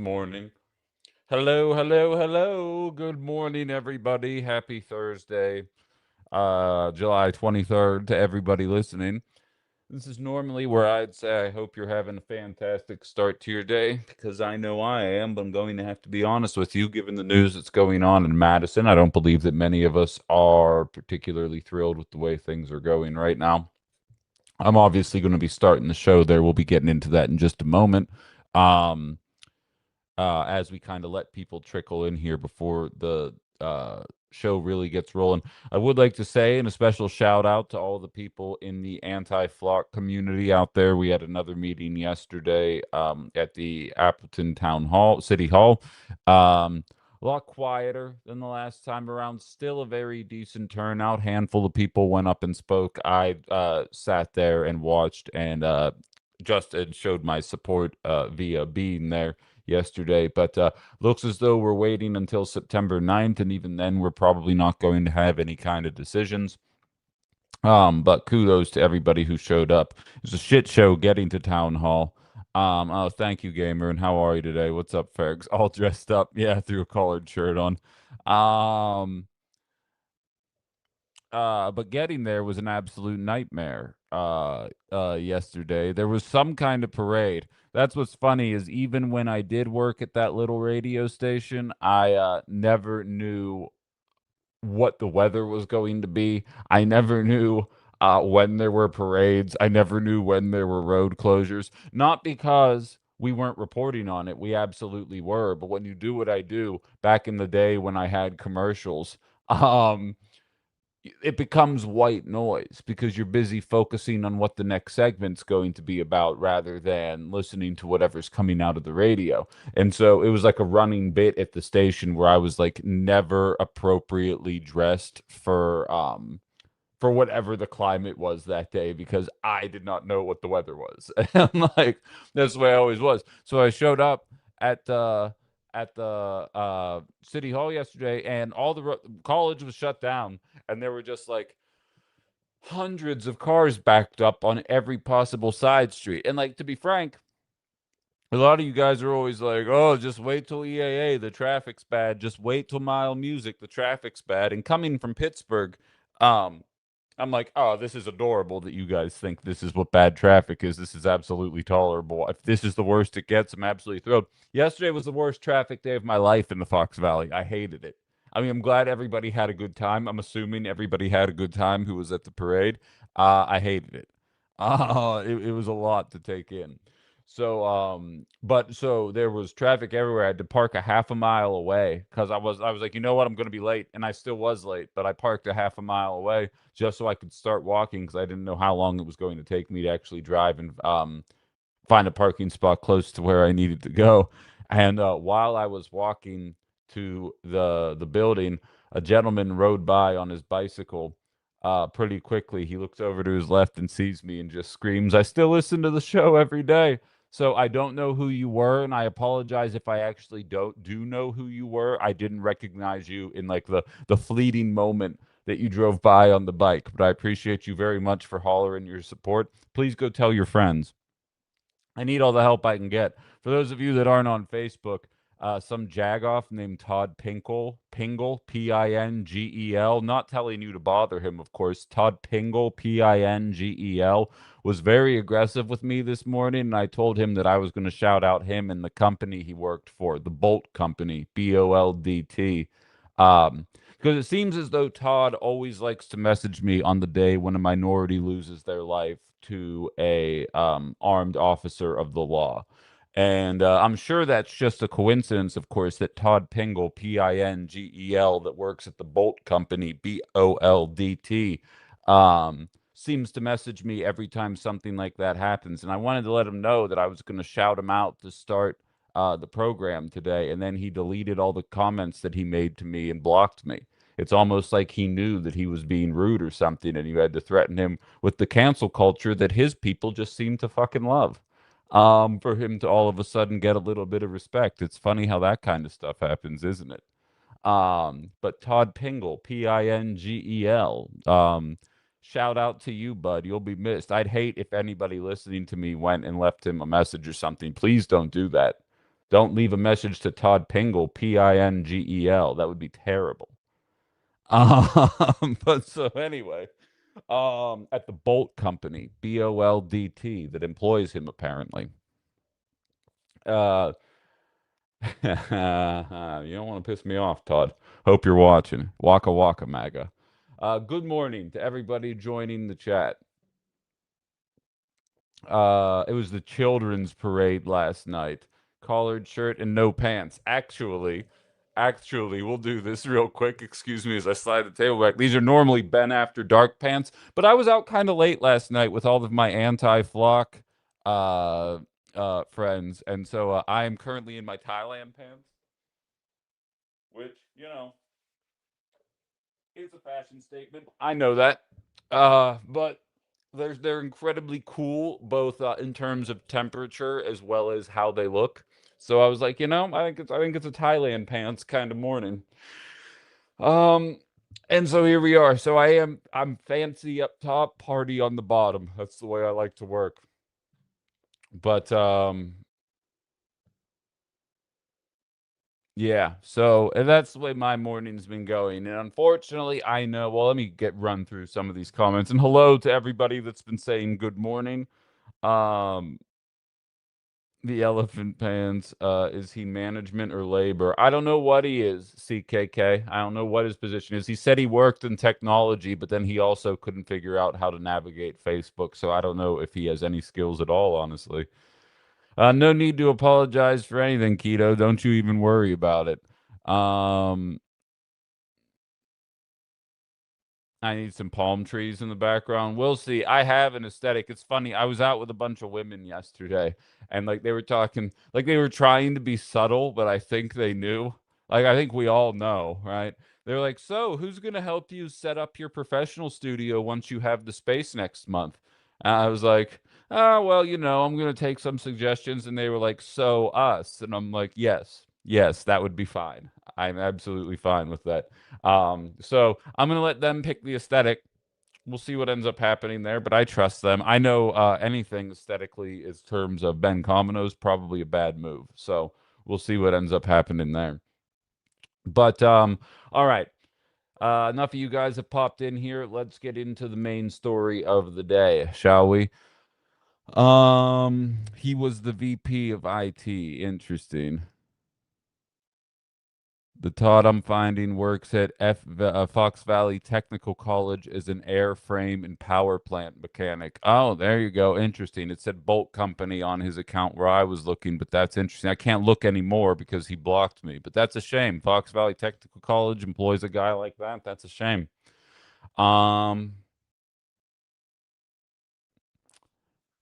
morning. Hello, hello, hello. Good morning, everybody. Happy Thursday, July 23rd to everybody listening. This is normally where I'd say I hope you're having a fantastic start to your day because I know I am, but I'm going to have to be honest with you given the news that's going on in Madison. I don't believe that many of us are particularly thrilled with the way things are going right now. I'm obviously going to be starting the show there. We'll be getting into that in just a moment. Um, as we kind of let people trickle in here before the show really gets rolling. I would like to say, and a special shout out to all the people in the anti-flock community out there. We had another meeting yesterday at the Appleton Town Hall, City Hall. A lot quieter than the last time around. Still a very decent turnout. Handful of people went up and spoke. I sat there and watched and just showed my support via being there yesterday. But looks as though we're waiting until September 9th, and even then, we're probably not going to have any kind of decisions. But kudos to everybody who showed up. It was a shit show getting to town hall. Oh, thank you, gamer. And how are you today? What's up, Fergs? All dressed up, yeah, threw a collared shirt on. Um, but getting there was an absolute nightmare. Yesterday there was some kind of parade. That's what's funny is even when I did work at that little radio station, I never knew what the weather was going to be. I never knew when there were parades. I never knew when there were road closures. Not because we weren't reporting on it. We absolutely were. But when you do what I do back in the day when I had commercials, um, it becomes white noise because you're busy focusing on what the next segment's going to be about rather than listening to whatever's coming out of the radio. And so it was like a running bit at the station where I was like never appropriately dressed for whatever the climate was that day because I did not know what the weather was. And like that's the way I always was. So I showed up at the city hall yesterday, and all the college was shut down, and there were just like hundreds of cars backed up on every possible side street. And like to be frank, a lot of you guys are always like, "Oh, just wait till EAA, the traffic's bad. Just wait till Mile Music, the traffic's bad." And coming from Pittsburgh, um, I'm like, "Oh, this is adorable that you guys think this is what bad traffic is. This is absolutely tolerable. If this is the worst it gets, I'm absolutely thrilled." Yesterday was the worst traffic day of my life in the Fox Valley. I hated it. I mean, I'm glad everybody had a good time. I'm assuming everybody had a good time who was at the parade. I hated it. It was a lot to take in. So, but so there was traffic everywhere. I had to park a half a mile away because I was like, you know what, I'm going to be late, and I still was late, but I parked a half a mile away just so I could start walking because I didn't know how long it was going to take me to actually drive and find a parking spot close to where I needed to go. And while I was walking to the building, a gentleman rode by on his bicycle pretty quickly. He looks over to his left and sees me and just screams, "I still listen to the show every day." So I don't know who you were, and I apologize if I actually do know who you were. I didn't recognize you in like the fleeting moment that you drove by on the bike, but I appreciate you very much for hollering your support. Please go tell your friends. I need all the help I can get. For those of you that aren't on Facebook, some jagoff named Todd Pingle, Pingel, not telling you to bother him, of course. Todd Pingle, Pingel, was very aggressive with me this morning, and I told him that I was going to shout out him and the company he worked for, the Bolt Company, Boldt. Because it seems as though Todd always likes to message me on the day when a minority loses their life to a armed officer of the law. And I'm sure that's just a coincidence, of course, that Todd Pingle, Pingel, that works at the Bolt Company, Boldt, seems to message me every time something like that happens. And I wanted to let him know that I was going to shout him out to start the program today. And then he deleted all the comments that he made to me and blocked me. It's almost like he knew that he was being rude or something, and you had to threaten him with the cancel culture that his people just seem to fucking love. For him to all of a sudden get a little bit of respect. It's funny how that kind of stuff happens, isn't it? But Todd Pingle, Pingel, shout out to you, bud. You'll be missed. I'd hate if anybody listening to me went and left him a message or something. Please don't do that. Don't leave a message to Todd Pingel, Pingel. That would be terrible. But so anyway, at the Bolt Company, Boldt, that employs him apparently. Uh, you don't want to piss me off, Todd. Hope you're watching. Waka waka, MAGA. Good morning to everybody joining the chat. It was the children's parade last night. Collared shirt and no pants. Actually, we'll do this real quick. Excuse me as I slide the table back. These are normally Ben After Dark pants, but I was out kind of late last night with all of my anti-flock uh friends, and so I am currently in my Thailand pants, which, is a fashion statement. I know that. But they're incredibly cool, both in terms of temperature as well as how they look. So I was like, I think it's a Thailand pants kind of morning. Um, and so here we are. So I'm fancy up top, party on the bottom. That's the way I like to work. But yeah, so and that's the way my morning's been going. And unfortunately, I know, well, let me run through some of these comments. And hello to everybody that's been saying good morning. Um, the elephant pants, is he management or labor? I don't know what he is, CKK. I don't know what his position is. He said he worked in technology, but then he also couldn't figure out how to navigate Facebook. So I don't know if he has any skills at all, honestly. No need to apologize for anything, Keto. Don't you even worry about it. Um, I need some palm trees in the background. We'll see. I have an aesthetic. It's funny. I was out with a bunch of women yesterday, and like they were talking, like they were trying to be subtle, but I think they knew. Like I think we all know, right? They're like, "So, who's going to help you set up your professional studio once you have the space next month?" And I was like, "Oh, well, I'm going to take some suggestions." And they were like, "So, us." And I'm like, "Yes. Yes, that would be fine. I'm absolutely fine with that." So I'm gonna let them pick the aesthetic. We'll see what ends up happening there, but I trust them. I know anything aesthetically is terms of Ben Comino's probably a bad move. So we'll see what ends up happening there. But all right. Enough of you guys have popped in here. Let's get into the main story of the day, shall we? He was the VP of IT. Interesting. The Todd I'm finding works at Fox Valley Technical College as an airframe and power plant mechanic. Oh, there you go. Interesting. It said Bolt Company on his account where I was looking, but that's interesting. I can't look anymore because he blocked me, but that's a shame. Fox Valley Technical College employs a guy like that. That's a shame. Um,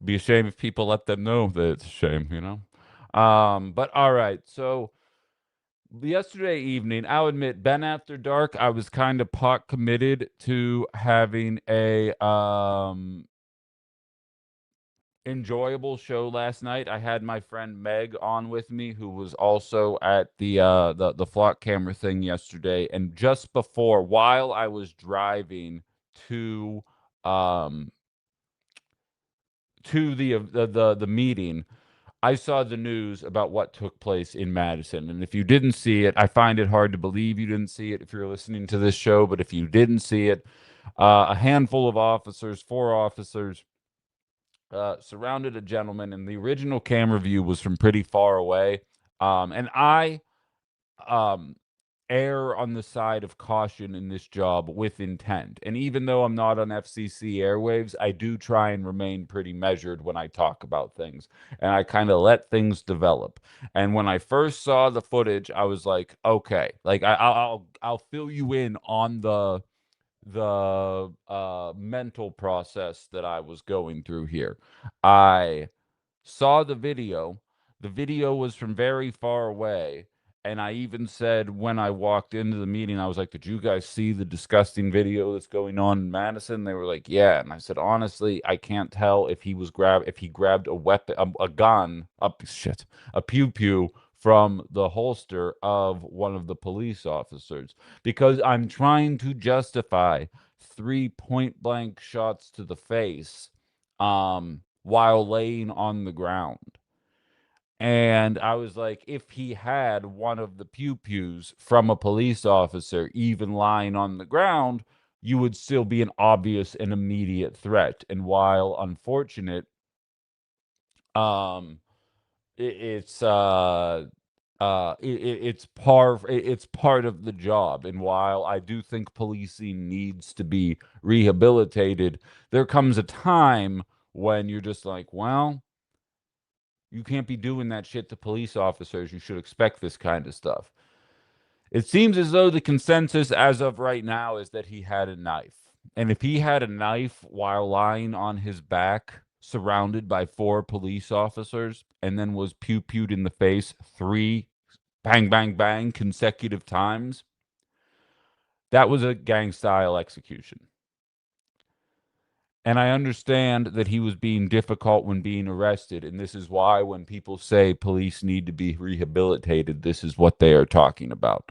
be a shame if people let them know that it's a shame. But all right. So yesterday evening, I'll admit, Ben After Dark, I was kind of pot committed to having a enjoyable show last night. I had my friend Meg on with me, who was also at the flock camera thing yesterday. And just before, while I was driving to um the meeting, I saw the news about what took place in Madison. And if you didn't see it, I find it hard to believe you didn't see it if you're listening to this show. But if you didn't see it, a handful of officers, 4 officers, surrounded a gentleman, and the original camera view was from pretty far away. And I um, err on the side of caution in this job with intent. And even though I'm not on FCC airwaves, I do try and remain pretty measured when I talk about things. And I kind of let things develop. And when I first saw the footage, I was like, okay, like I'll fill you in on the mental process that I was going through here. I saw the video. The video was from very far away. And I even said when I walked into the meeting, I was like, "Did you guys see the disgusting video that's going on in Madison?" They were like, "Yeah." And I said, "Honestly, I can't tell if he grabbed a weapon, a gun, a pew pew from the holster of one of the police officers, because I'm trying to justify 3 point blank shots to the face while laying on the ground. And I was like, if he had one of the pew-pews from a police officer even lying on the ground, you would still be an obvious and immediate threat. And while unfortunate, um, it's it's part of the job. And while I do think policing needs to be rehabilitated, there comes a time when you're just like, well, you can't be doing that shit to police officers. You should expect this kind of stuff. It seems as though the consensus as of right now is that he had a knife. And if he had a knife while lying on his back, surrounded by 4 police officers, and then was pew-pewed in the face 3 bang, bang, bang consecutive times, that was a gang-style execution. And I understand that he was being difficult when being arrested. And this is why when people say police need to be rehabilitated, this is what they are talking about.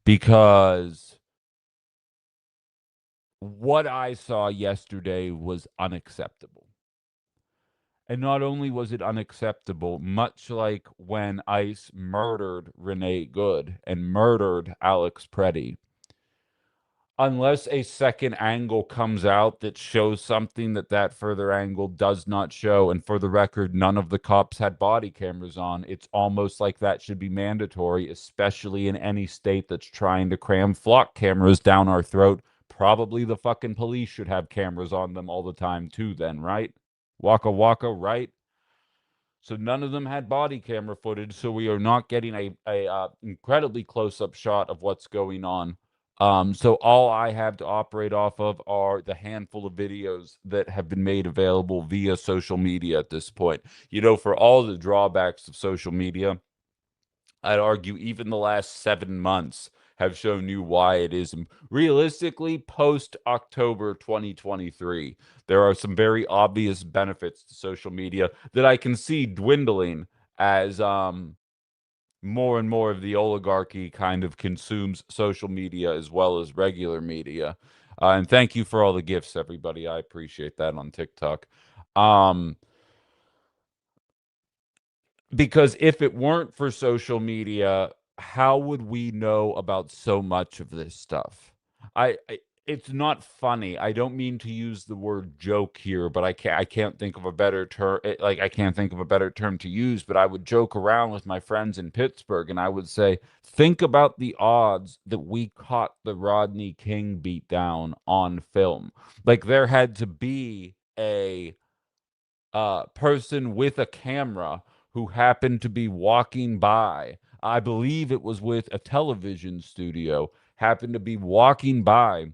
Because what I saw yesterday was unacceptable. And not only was it unacceptable, much like when ICE murdered Renee Good and murdered Alex Preddy, unless a second angle comes out that shows something that that further angle does not show, and for the record, none of the cops had body cameras on, it's almost like that should be mandatory, especially in any state that's trying to cram flock cameras down our throat. Probably the fucking police should have cameras on them all the time too then, right? Waka waka, right? So none of them had body camera footage, so we are not getting a incredibly close-up shot of what's going on. So all I have to operate off of are the handful of videos that have been made available via social media at this point. You know, for all the drawbacks of social media, I'd argue even the last 7 months have shown you why it is realistically post October 2023. There are some very obvious benefits to social media that I can see dwindling as more and more of the oligarchy kind of consumes social media as well as regular media. And thank you for all the gifts, everybody. I appreciate that on TikTok. Um, because if it weren't for social media, how would we know about so much of this stuff? It's not funny. I don't mean to use the word joke here, but I can't think of a better term. Like I can't think of a better term to use, but I would joke around with my friends in Pittsburgh and I would say, think about the odds that we caught the Rodney King beatdown on film. Like there had to be a person with a camera who happened to be walking by. I believe it was with a television studio, happened to be walking by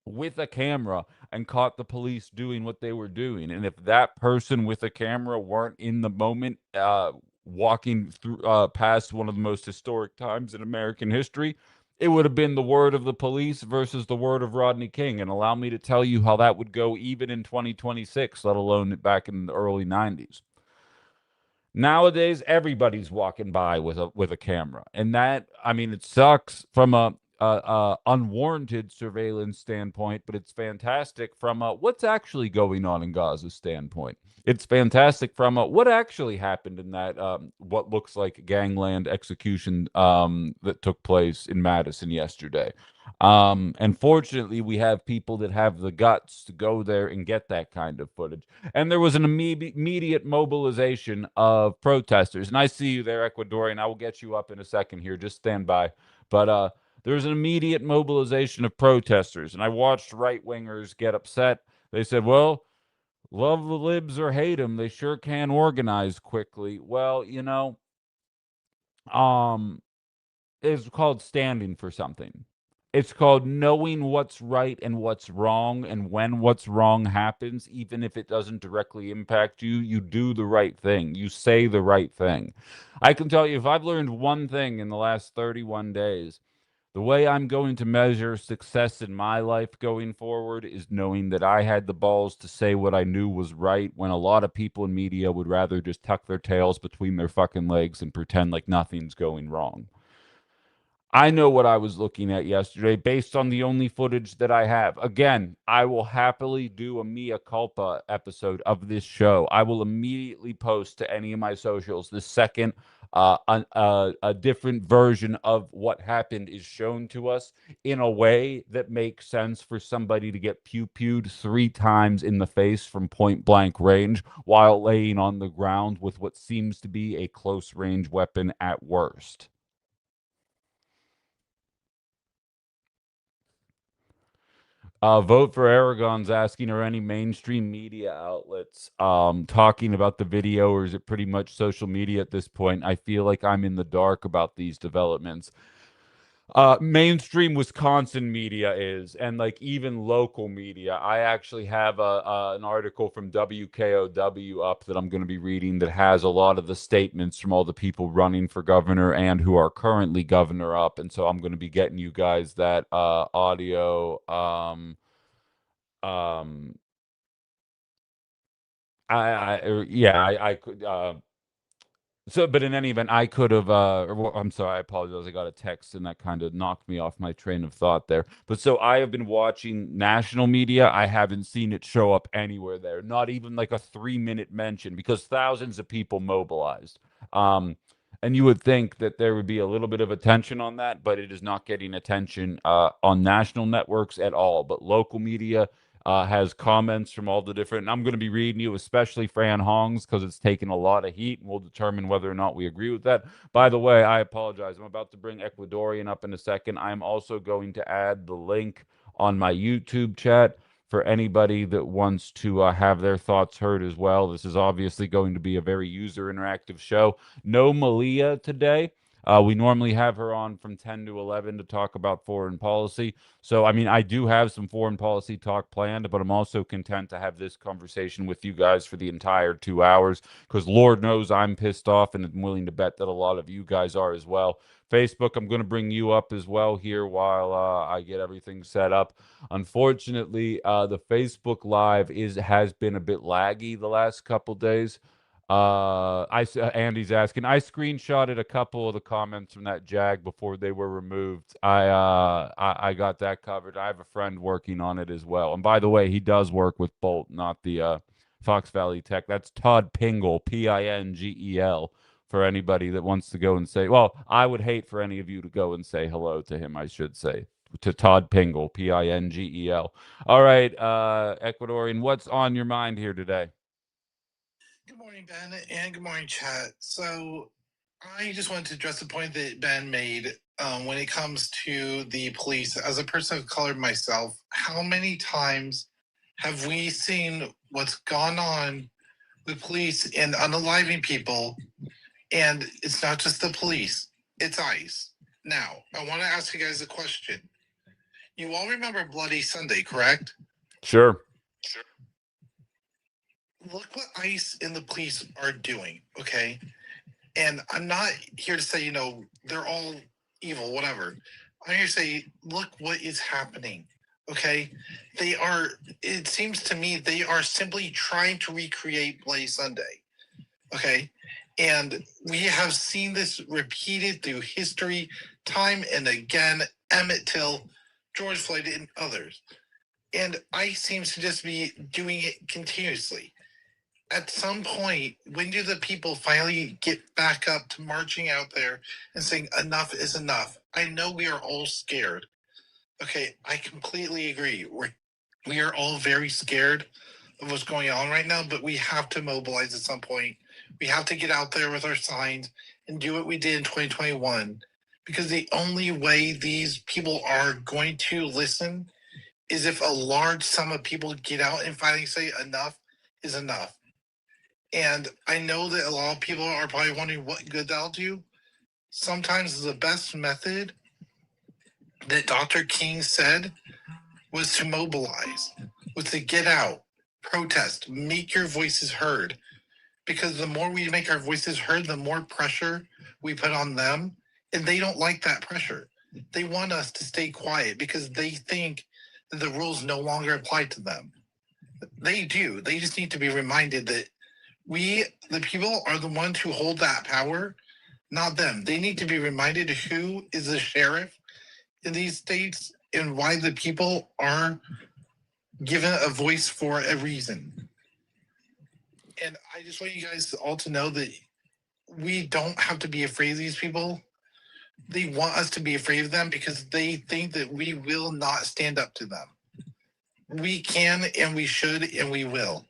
with a camera and caught the police doing what they were doing. And if that person with a camera weren't in the moment, walking through past one of the most historic times in American history, it would have been the word of the police versus the word of Rodney King. And allow me to tell you how that would go even in 2026, let alone back in the early 90s. Nowadays, everybody's walking by with a camera, and that, I mean, it sucks from a unwarranted surveillance standpoint, but it's fantastic from a what's actually going on in Gaza standpoint. It's fantastic from a what actually happened in that what looks like gangland execution that took place in Madison yesterday. And fortunately, we have people that have the guts to go there and get that kind of footage. And there was an immediate mobilization of protesters. And I see you there, Ecuadorian. I will get you up in a second here. Just stand by. But there was an immediate mobilization of protesters. And I watched right-wingers get upset. They said, well, love the libs or hate them, they sure can organize quickly. Well, you know, um, it's called standing for something. It's called knowing what's right and what's wrong, and when what's wrong happens, even if it doesn't directly impact you, you do the right thing. You say the right thing. I can tell you, if I've learned one thing in the last 31 days, the way I'm going to measure success in my life going forward is knowing that I had the balls to say what I knew was right when a lot of people in media would rather just tuck their tails between their fucking legs and pretend like nothing's going wrong. I know what I was looking at yesterday based on the only footage that I have. Again, I will happily do a mea culpa episode of this show. I will immediately post to any of my socials the second a different version of what happened is shown to us in a way that makes sense for somebody to get pew-pewed 3 times in the face from point blank range while laying on the ground with what seems to be a close range weapon at worst. Vote for Aragon's asking, are any mainstream media outlets talking about the video, or is it pretty much social media at this point? I feel like I'm in the dark about these developments. Mainstream Wisconsin media is, and like even local media. I actually have an article from WKOW up that I'm going to be reading that has a lot of the statements from all the people running for governor and who are currently governor up, and so I'm going to be getting you guys that audio. Um, yeah, I could. So, but in any event, I could have. I'm sorry, I apologize. I got a text and that kind of knocked me off my train of thought there. But so I have been watching national media. I haven't seen it show up anywhere there, not even like a 3 minute mention, because thousands of people mobilized. Um, and you would think that there would be a little bit of attention on that, but it is not getting attention on national networks at all. But local media has comments from all the different. And I'm going to be reading you, especially Fran Hong's, because it's taken a lot of heat, and we'll determine whether or not we agree with that. By the way, I apologize. I'm about to bring Ecuadorian up in a second. I'm also going to add the link on my YouTube chat for anybody that wants to have their thoughts heard as well. This is obviously going to be a very user interactive show. No Malia today. We normally have her on from 10 to 11 to talk about foreign policy. So, I mean, I do have some foreign policy talk planned, but I'm also content to have this conversation with you guys for the entire 2 hours, because Lord knows I'm pissed off, and I'm willing to bet that a lot of you guys are as well. Facebook, I'm going to bring you up as well here while I get everything set up. Unfortunately, the Facebook Live has been a bit laggy the last couple days. Andy's asking. I screenshotted a couple of the comments from that Jag before they were removed. I got that covered. I have a friend working on it as well. And by the way, he does work with Bolt, not the Fox Valley Tech. That's Todd Pingle, Pingel. For anybody that wants to go and say, well, I would hate for any of you to go and say hello to him. I should say to Todd Pingle, Pingel. All right, Ecuadorian, what's on your mind here today? Good morning, Ben, and good morning, chat. So, I just wanted to address the point that Ben made when it comes to the police. As a person of color myself, how many times have we seen what's gone on with police and unaliving people? And it's not just the police, it's ICE. Now, I want to ask you guys a question. You all remember Bloody Sunday, correct? Sure. Look what ICE and the police are doing, okay? And I'm not here to say, they're all evil, whatever. I'm here to say, look what is happening, okay? It seems to me, they are simply trying to recreate Bloody Sunday, okay? And we have seen this repeated through history, time and again, Emmett Till, George Floyd, and others. And ICE seems to just be doing it continuously. At some point, when do the people finally get back up to marching out there and saying enough is enough? I know we are all scared. Okay, I completely agree. We are all very scared of what's going on right now, but we have to mobilize at some point. We have to get out there with our signs and do what we did in 2021, because the only way these people are going to listen is if a large sum of people get out and finally say enough is enough. And I know that a lot of people are probably wondering what good that'll do. Sometimes the best method that Dr. King said was to mobilize, was to get out, protest, make your voices heard. Because the more we make our voices heard, the more pressure we put on them. And they don't like that pressure. They want us to stay quiet because they think that the rules no longer apply to them. They do. They just need to be reminded that we, the people, are the ones who hold that power, not them. They need to be reminded who is the sheriff in these states and why the people are given a voice for a reason. And I just want you guys all to know that we don't have to be afraid of these people. They want us to be afraid of them because they think that we will not stand up to them. We can and we should and we will.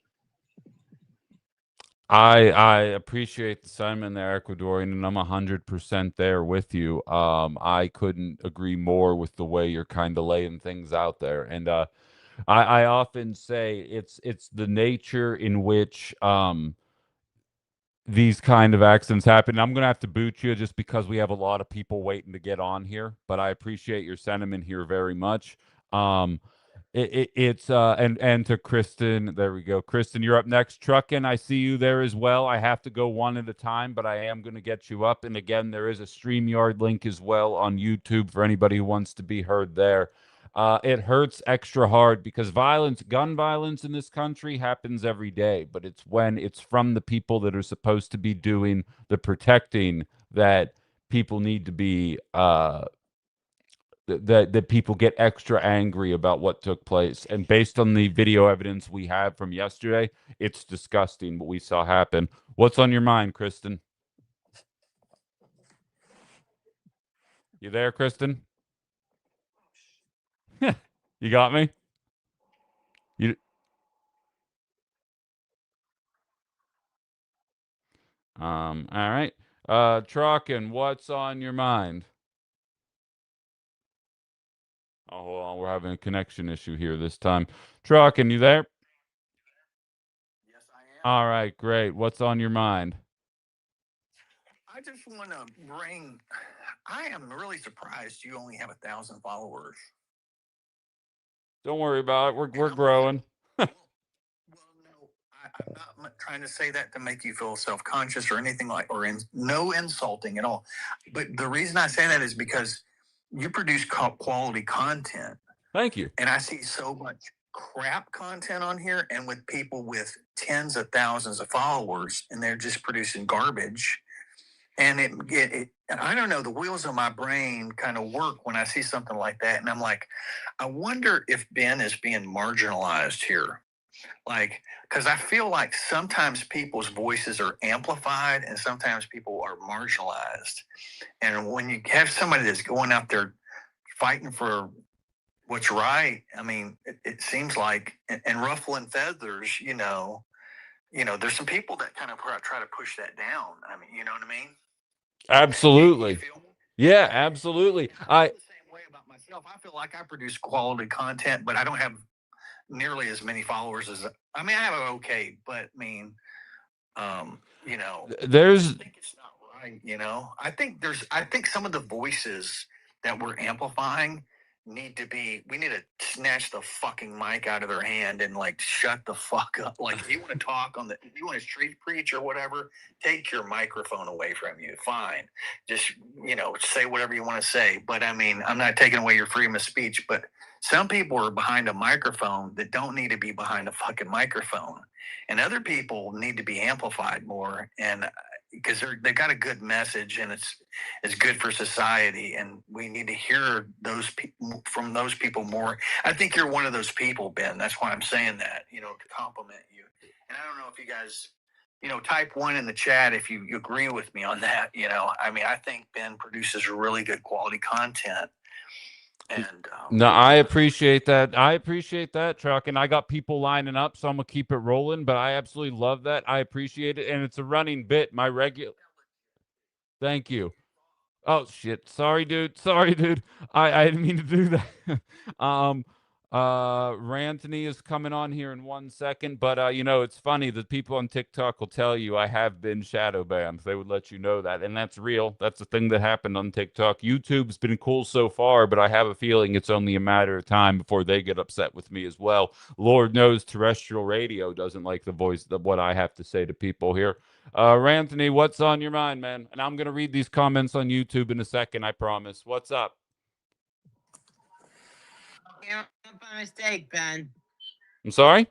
I appreciate the sentiment there, Ecuadorian, and I'm 100% there with you. I couldn't agree more with the way you're kind of laying things out there, and I often say it's the nature in which these kind of accidents happen. I'm gonna have to boot you just because we have a lot of people waiting to get on here, but I appreciate your sentiment here very much. Um, it's and to Kristen, there we go. Kristen, you're up next. Truckin', I see you there as well. I have to go one at a time, but I am going to get you up. And again, there is a StreamYard link as well on YouTube for anybody who wants to be heard there. It hurts extra hard because gun violence in this country happens every day, but it's when it's from the people that are supposed to be doing the protecting that people need to be that people get extra angry about what took place. And based on the video evidence we have from yesterday, it's disgusting what we saw happen. What's on your mind, Kristen? You there, Kristen? You got me? You all right. Truckin', what's on your mind? Oh, hold on, we're having a connection issue here this time. Truckin', you there? Yes, I am. All right, great. What's on your mind? I just want to bring. I am really surprised you only have 1,000 followers. Don't worry about it. We're And I'm growing. well, no, I'm not trying to say that to make you feel self-conscious or anything like, no insulting at all. But the reason I say that is because you produce quality content, Thank you. and I see so much crap content on here, and with people with tens of thousands of followers, and they're just producing garbage. And I don't know, the wheels of my brain kind of work when I see something like that. And I'm like, I wonder if Ben is being marginalized here. Like, because I feel like sometimes people's voices are amplified and sometimes people are marginalized. And when you have somebody that's going out there fighting for what's right, I mean, it seems like, and ruffling feathers, there's some people that kind of try to push that down. I mean, you know what I mean? Absolutely. You feel me? Yeah, absolutely. I feel the same way about myself. I feel like I produce quality content, but I don't have nearly as many followers as I mean. I have okay, but I mean, There's I think it's not right. I think some of the voices that we're amplifying we need to snatch the fucking mic out of their hand and like shut the fuck up. Like if you want to if you want to street preach or whatever, take your microphone away from you. Fine. Just, say whatever you want to say. But I mean, I'm not taking away your freedom of speech, but some people are behind a microphone that don't need to be behind a fucking microphone. And other people need to be amplified more. And because they got a good message and it's good for society, and we need to hear from those people more. I think you're one of those people, Ben. That's why I'm saying that, to compliment you. And I don't know if you guys, type one in the chat if you agree with me on that. I mean, I think Ben produces really good quality content. And no, I appreciate that. I appreciate that, Truck. And I got people lining up, so I'm gonna keep it rolling. But I absolutely love that. I appreciate it, and it's a running bit. My regular. Thank you. Oh shit. Sorry, dude. Sorry, dude. I didn't mean to do that. Rantony is coming on here in 1 second, but it's funny. The people on TikTok will tell you I have been shadow banned. They would let you know that, and that's real. That's the thing that happened on TikTok. YouTube's been cool so far, but I have a feeling it's only a matter of time before they get upset with me as well. Lord knows terrestrial radio doesn't like the voice of what I have to say to people here. Anthony, what's on your mind, man? And I'm gonna read these comments on YouTube in a second, I promise. What's up? By mistake, Ben. I'm sorry?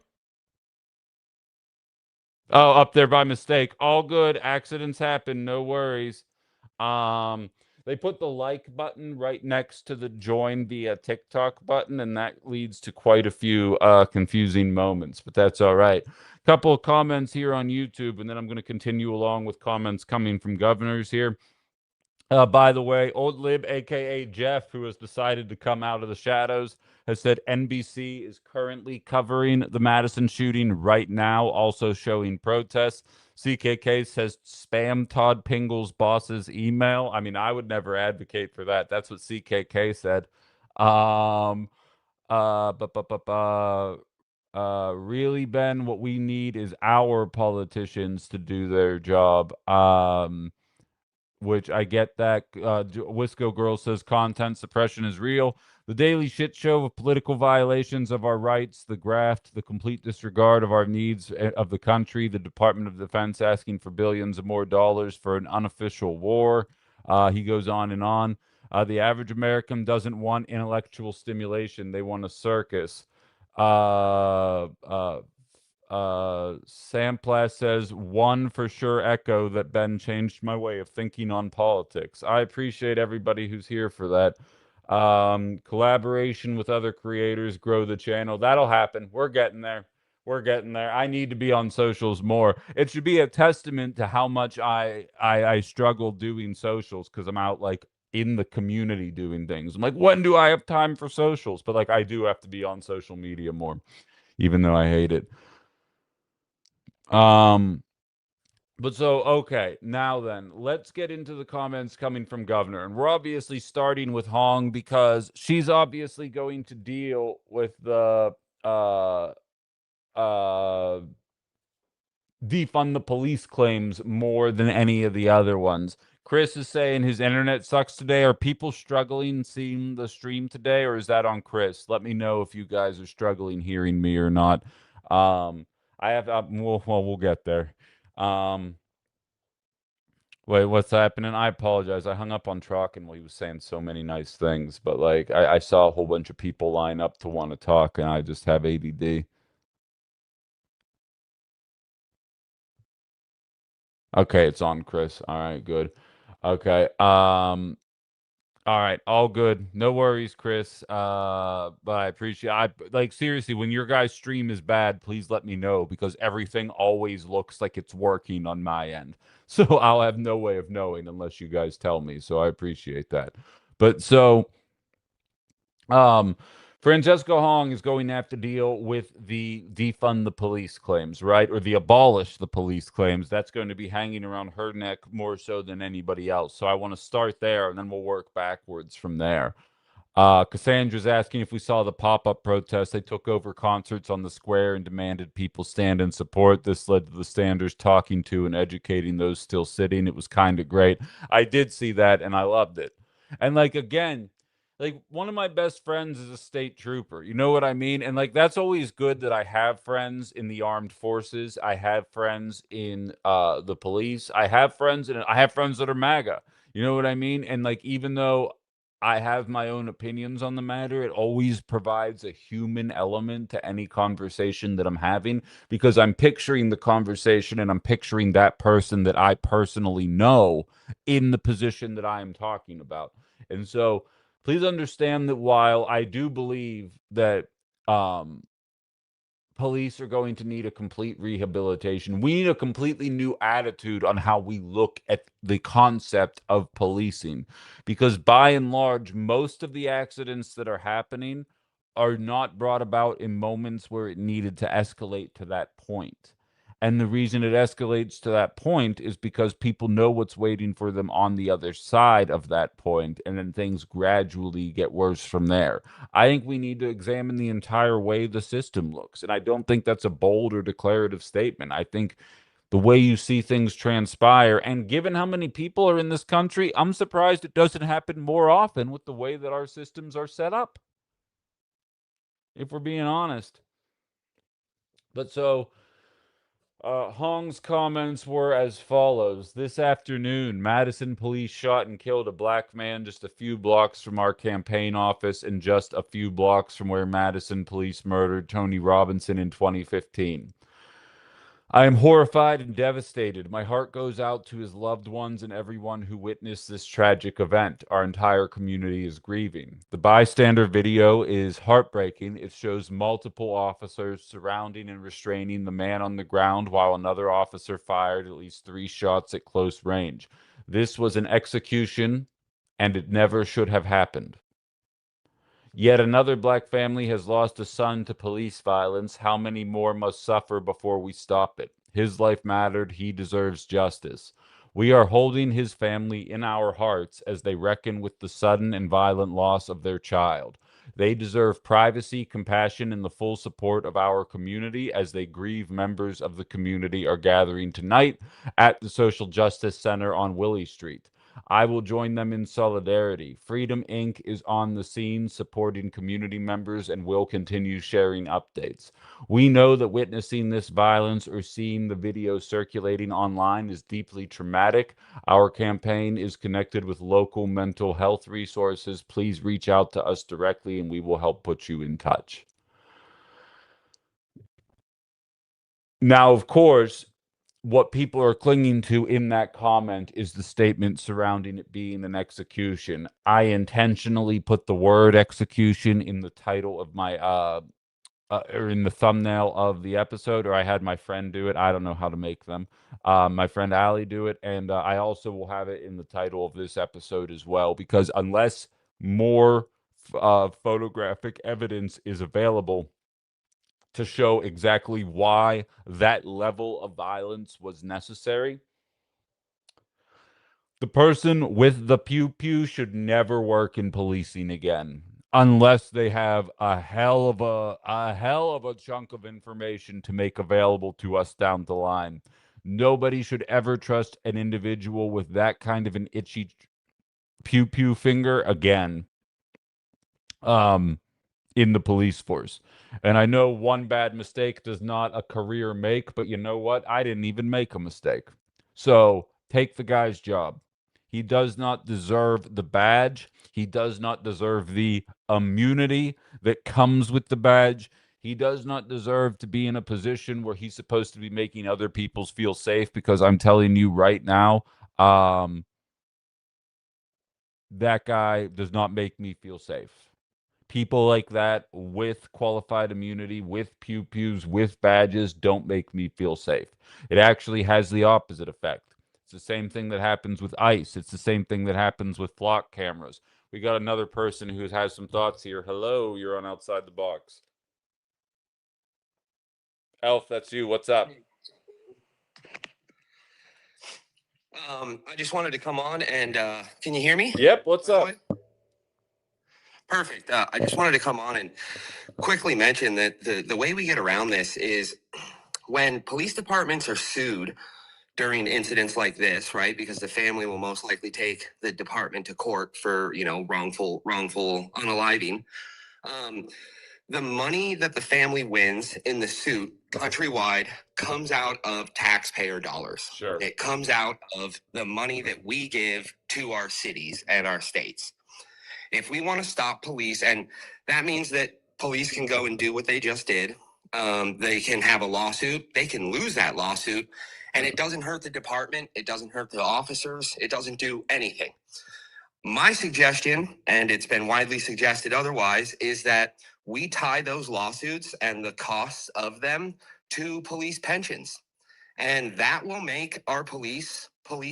Oh, up there by mistake. All good. Accidents happen. No worries. They put the like button right next to the join via TikTok button, and that leads to quite a few confusing moments, but that's all right. Couple of comments here on YouTube, and then I'm going to continue along with comments coming from governors here. By the way, Old Lib, aka Jeff, who has decided to come out of the shadows, has said NBC is currently covering the Madison shooting right now, also showing protests. CKK says spam Todd Pingle's boss's email. I mean, I would never advocate for that. That's what CKK said. Um, uh, bu- bu- bu- bu- really, Ben, what we need is our politicians to do their job. Which I get that. Wisco Girl says content suppression is real. The daily shit show of political violations of our rights, the graft, the complete disregard of our needs of the country, the Department of Defense asking for billions of more dollars for an unofficial war. He goes on and on. The average American doesn't want intellectual stimulation, they want a circus. Uh, uh, Samplas says, one for sure echo that Ben changed my way of thinking on politics. I appreciate everybody who's here for that. Collaboration with other creators, grow the channel. That'll happen. We're getting there. We're getting there. I need to be on socials more. It should be a testament to how much I struggle doing socials because I'm out like in the community doing things. I'm like, when do I have time for socials? But like I do have to be on social media more, even though I hate it. But so, okay, now then, let's get into the comments coming from Governor. And we're obviously starting with Hong because she's obviously going to deal with the defund the police claims more than any of the other ones. Chris is saying his internet sucks today. Are people struggling seeing the stream today, or is that on Chris? Let me know if you guys are struggling hearing me or not. I have, we'll get there. Wait, what's happening? I apologize. I hung up on Trocken while he was saying so many nice things, but like I saw a whole bunch of people line up to want to talk, and I just have ADD. Okay, it's on, Chris. All right, good. Okay. All right, all good. No worries, Chris. But I appreciate I like seriously, when your guys' stream is bad, please let me know because everything always looks like it's working on my end. So I'll have no way of knowing unless you guys tell me. So I appreciate that. But so um, Francesco Hong is going to have to deal with the defund the police claims, right? Or the abolish the police claims. That's going to be hanging around her neck more so than anybody else. So I want to start there and then we'll work backwards from there. Cassandra's asking if we saw the pop-up protest. They took over concerts on the square and demanded people stand in support. This led to the standers talking to and educating those still sitting. It was kind of great. I did see that and I loved it. And like again, like one of my best friends is a state trooper. You know what I mean? And like that's always good that I have friends in the armed forces. I have friends in the police. I have friends that are MAGA. You know what I mean? And like even though I have my own opinions on the matter, it always provides a human element to any conversation that I'm having because I'm picturing the conversation and I'm picturing that person that I personally know in the position that I am talking about. And so please understand that while I do believe that police are going to need a complete rehabilitation, we need a completely new attitude on how we look at the concept of policing. Because by and large, most of the accidents that are happening are not brought about in moments where it needed to escalate to that point. And the reason it escalates to that point is because people know what's waiting for them on the other side of that point, and then things gradually get worse from there. I think we need to examine the entire way the system looks. And I don't think that's a bold or declarative statement. I think the way you see things transpire, and given how many people are in this country, I'm surprised it doesn't happen more often with the way that our systems are set up, if we're being honest. But so Hong's comments were as follows. This afternoon, Madison police shot and killed a black man just a few blocks from our campaign office and just a few blocks from where Madison police murdered Tony Robinson in 2015. I am horrified and devastated. My heart goes out to his loved ones and everyone who witnessed this tragic event. Our entire community is grieving. The bystander video is heartbreaking. It shows multiple officers surrounding and restraining the man on the ground while another officer fired at least 3 shots at close range. This was an execution, and it never should have happened. Yet another black family has lost a son to police violence. How many more must suffer before we stop it? His life mattered. He deserves justice. We are holding his family in our hearts as they reckon with the sudden and violent loss of their child. They deserve privacy, compassion, and the full support of our community as they grieve. Members of the community are gathering tonight at the Social Justice Center on Willie Street. I will join them in solidarity. Freedom Inc. is on the scene supporting community members and will continue sharing updates. We know that witnessing this violence or seeing the video circulating online is deeply traumatic. Our campaign is connected with local mental health resources. Please reach out to us directly and we will help put you in touch. Now, of course, what people are clinging to in that comment is the statement surrounding it being an execution. I intentionally put the word execution in the title of my or in the thumbnail of the episode, or I had my friend do it. I don't know how to make them. My friend Allie do it, and I also will have it in the title of this episode as well, because unless more photographic evidence is available to show exactly why that level of violence was necessary, the person with the pew pew should never work in policing again, unless they have a hell of a chunk of information to make available to us down the line. Nobody should ever trust an individual with that kind of an itchy pew pew finger again. In the police force. And I know one bad mistake does not a career make, but you know what? I didn't even make a mistake. So take the guy's job. He does not deserve the badge. He does not deserve the immunity that comes with the badge. He does not deserve to be in a position where he's supposed to be making other people feel safe, because I'm telling you right now, that guy does not make me feel safe. People like that with qualified immunity, with pew pews, with badges don't make me feel safe. It actually has the opposite effect. It's the same thing that happens with ICE. It's the same thing that happens with flock cameras. We got another person who has some thoughts here. Hello, you're on Outside the Box. Elf, that's you. What's up? I just wanted to come on and can you hear me? Yep, what's up? Perfect. I just wanted to come on and quickly mention that the way we get around this is when police departments are sued during incidents like this, right? Because the family will most likely take the department to court for, wrongful unaliving. The money that the family wins in the suit countrywide comes out of taxpayer dollars. Sure. It comes out of the money that we give to our cities and our states. If we want to stop police, and that means that police can go and do what they just did. They can have a lawsuit. They can lose that lawsuit. And it doesn't hurt the department. It doesn't hurt the officers. It doesn't do anything. My suggestion, and it's been widely suggested otherwise, is that we tie those lawsuits and the costs of them to police pensions. And that will make our police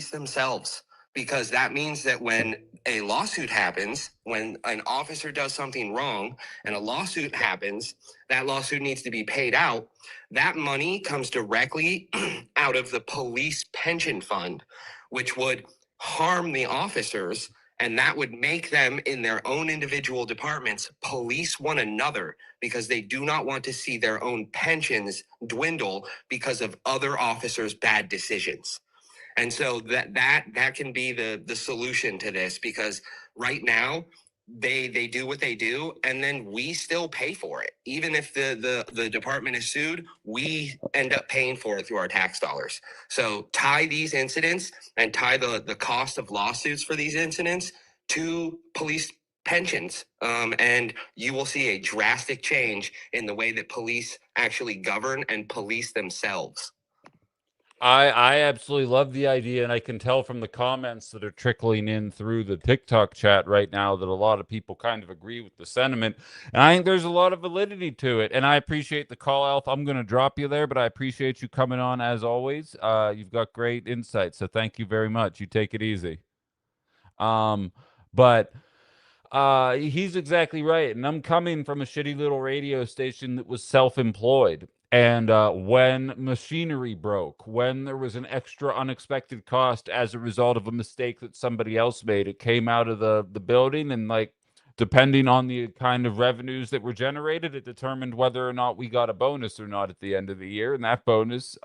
themselves, because that means that when a lawsuit happens, when an officer does something wrong and a lawsuit happens, that lawsuit needs to be paid out. That money comes directly out of the police pension fund, which would harm the officers. And that would make them, in their own individual departments, police one another, because they do not want to see their own pensions dwindle because of other officers' bad decisions. And so that can be the solution to this, because right now they do what they do, and then we still pay for it. Even if the department is sued, we end up paying for it through our tax dollars. So tie these incidents and tie the cost of lawsuits for these incidents to police pensions, and you will see a drastic change in the way that police actually govern and police themselves. I absolutely love the idea, and I can tell from the comments that are trickling in through the TikTok chat right now that a lot of people kind of agree with the sentiment. And I think there's a lot of validity to it. And I appreciate the call, Alf. I'm going to drop you there, but I appreciate you coming on as always. You've got great insight, so thank you very much. You take it easy. But he's exactly right. And I'm coming from a shitty little radio station that was self-employed. And when machinery broke, when there was an extra unexpected cost as a result of a mistake that somebody else made, it came out of the building, and like depending on the kind of revenues that were generated, it determined whether or not we got a bonus or not at the end of the year. And that bonus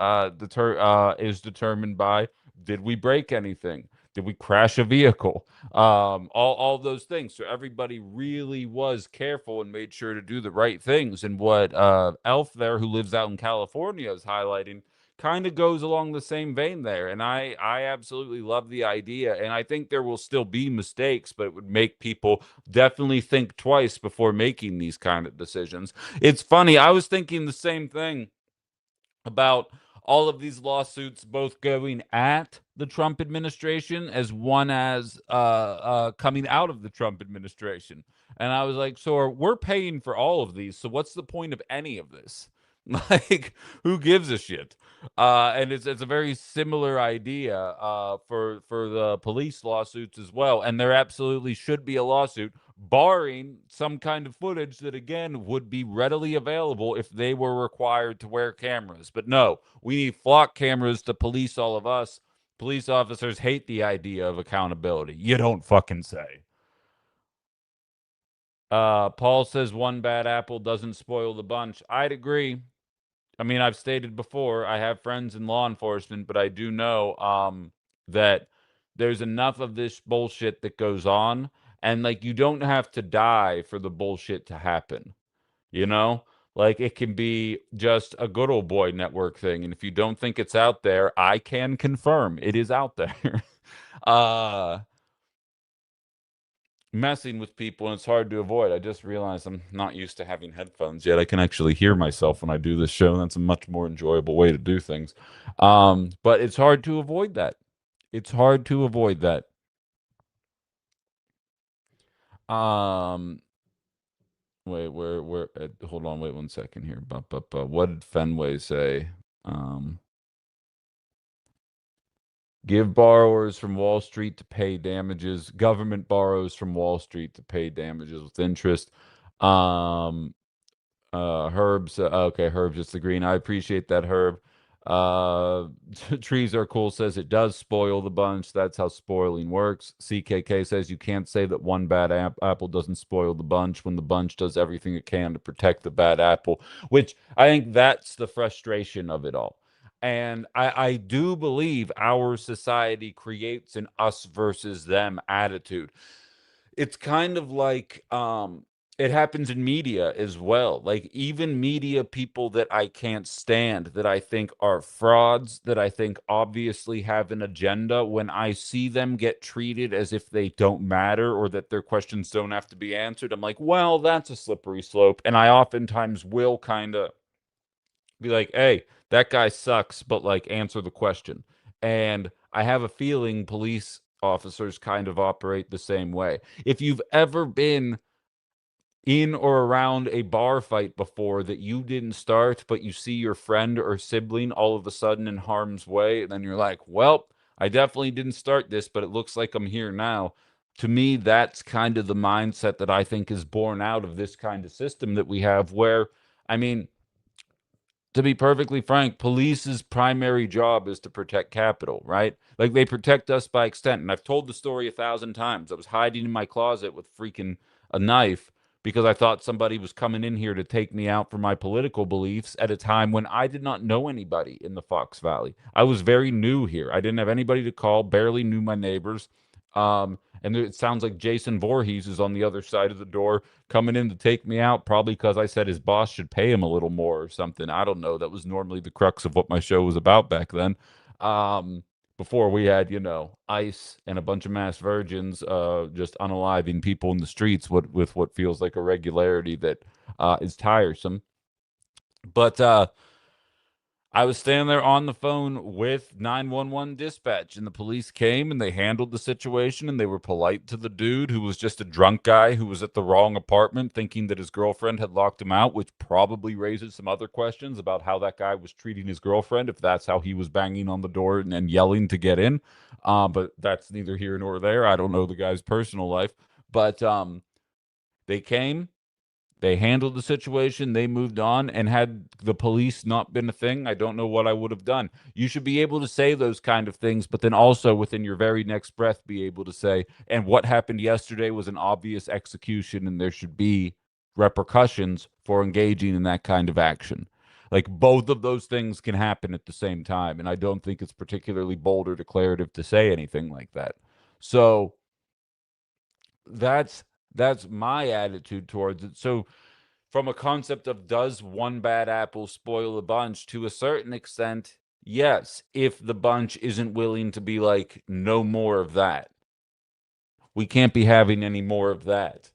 is determined by, did we break anything? Did we crash a vehicle? All those things. So everybody really was careful and made sure to do the right things. And what Elf there, who lives out in California, is highlighting kind of goes along the same vein there. And I absolutely love the idea. And I think there will still be mistakes, but it would make people definitely think twice before making these kind of decisions. It's funny. I was thinking the same thing about all of these lawsuits both going at the Trump administration as one as coming out of the Trump administration. And I was like, so we're paying for all of these. So what's the point of any of this? Like, who gives a shit? And it's a very similar idea for the police lawsuits as well. And there absolutely should be a lawsuit, barring some kind of footage that, again, would be readily available if they were required to wear cameras. But no, we need flock cameras to police all of us. Police officers hate the idea of accountability. You don't fucking say. Paul says one bad apple doesn't spoil the bunch. I'd agree. I mean, I've stated before, I have friends in law enforcement, but I do know that there's enough of this bullshit that goes on, and like you don't have to die for the bullshit to happen. You know? Like it can be just a good old boy network thing, and if you don't think it's out there, I can confirm it is out there. uh Messing with people, and it's hard to avoid. I just realized I'm not used to having headphones yet. I can actually hear myself when I do this show. That's a much more enjoyable way to do things. But it's hard to avoid that. It's hard to avoid that. Um, wait, where? Hold on, wait 1 second here. What did Fenway say? Give borrowers from Wall Street to pay damages. Government borrows from Wall Street to pay damages with interest. Um, Herb's okay. Herb just agreeing. I appreciate that, Herb. Uh, trees are cool. Says it does spoil the bunch. That's how spoiling works. CKK says you can't say that one bad apple doesn't spoil the bunch when the bunch does everything it can to protect the bad apple. Which I think that's the frustration of it all. And I do believe our society creates an us versus them attitude. It's kind of like it happens in media as well. Like even media people that I can't stand, that I think are frauds, that I think obviously have an agenda, when I see them get treated as if they don't matter or that their questions don't have to be answered, I'm like, well, that's a slippery slope. And I oftentimes will kind of be like, hey, that guy sucks, but like answer the question. And I have a feeling police officers kind of operate the same way. If you've ever been in or around a bar fight before that you didn't start, but you see your friend or sibling all of a sudden in harm's way, and then you're like, well, I definitely didn't start this, but it looks like I'm here now. To me, that's kind of the mindset that I think is born out of this kind of system that we have, where, I mean, to be perfectly frank, police's primary job is to protect capital, right? Like they protect us by extent. And I've told the story 1,000 times. I was hiding in my closet with freaking a knife because I thought somebody was coming in here to take me out for my political beliefs at a time when I did not know anybody in the Fox Valley. I was very new here. I didn't have anybody to call, barely knew my neighbors. And it sounds like Jason Voorhees is on the other side of the door coming in to take me out, probably because I said his boss should pay him a little more or something. I don't know. That was normally the crux of what my show was about back then. Before we had, ICE and a bunch of mass virgins just unaliving people in the streets with what feels like a regularity that is tiresome. But I was standing there on the phone with 911 dispatch, and the police came and they handled the situation, and they were polite to the dude who was just a drunk guy who was at the wrong apartment thinking that his girlfriend had locked him out, which probably raises some other questions about how that guy was treating his girlfriend, if that's how he was banging on the door and yelling to get in. But that's neither here nor there. I don't know the guy's personal life. But they came, they handled the situation, they moved on, and had the police not been a thing, I don't know what I would have done. You should be able to say those kind of things, but then also within your very next breath be able to say, and what happened yesterday was an obvious execution, and there should be repercussions for engaging in that kind of action. Like both of those things can happen at the same time, and I don't think it's particularly bold or declarative to say anything like that. So that's that's my attitude towards it. So from a concept of does one bad apple spoil a bunch, to a certain extent, yes, if the bunch isn't willing to be like, no more of that. We can't be having any more of that.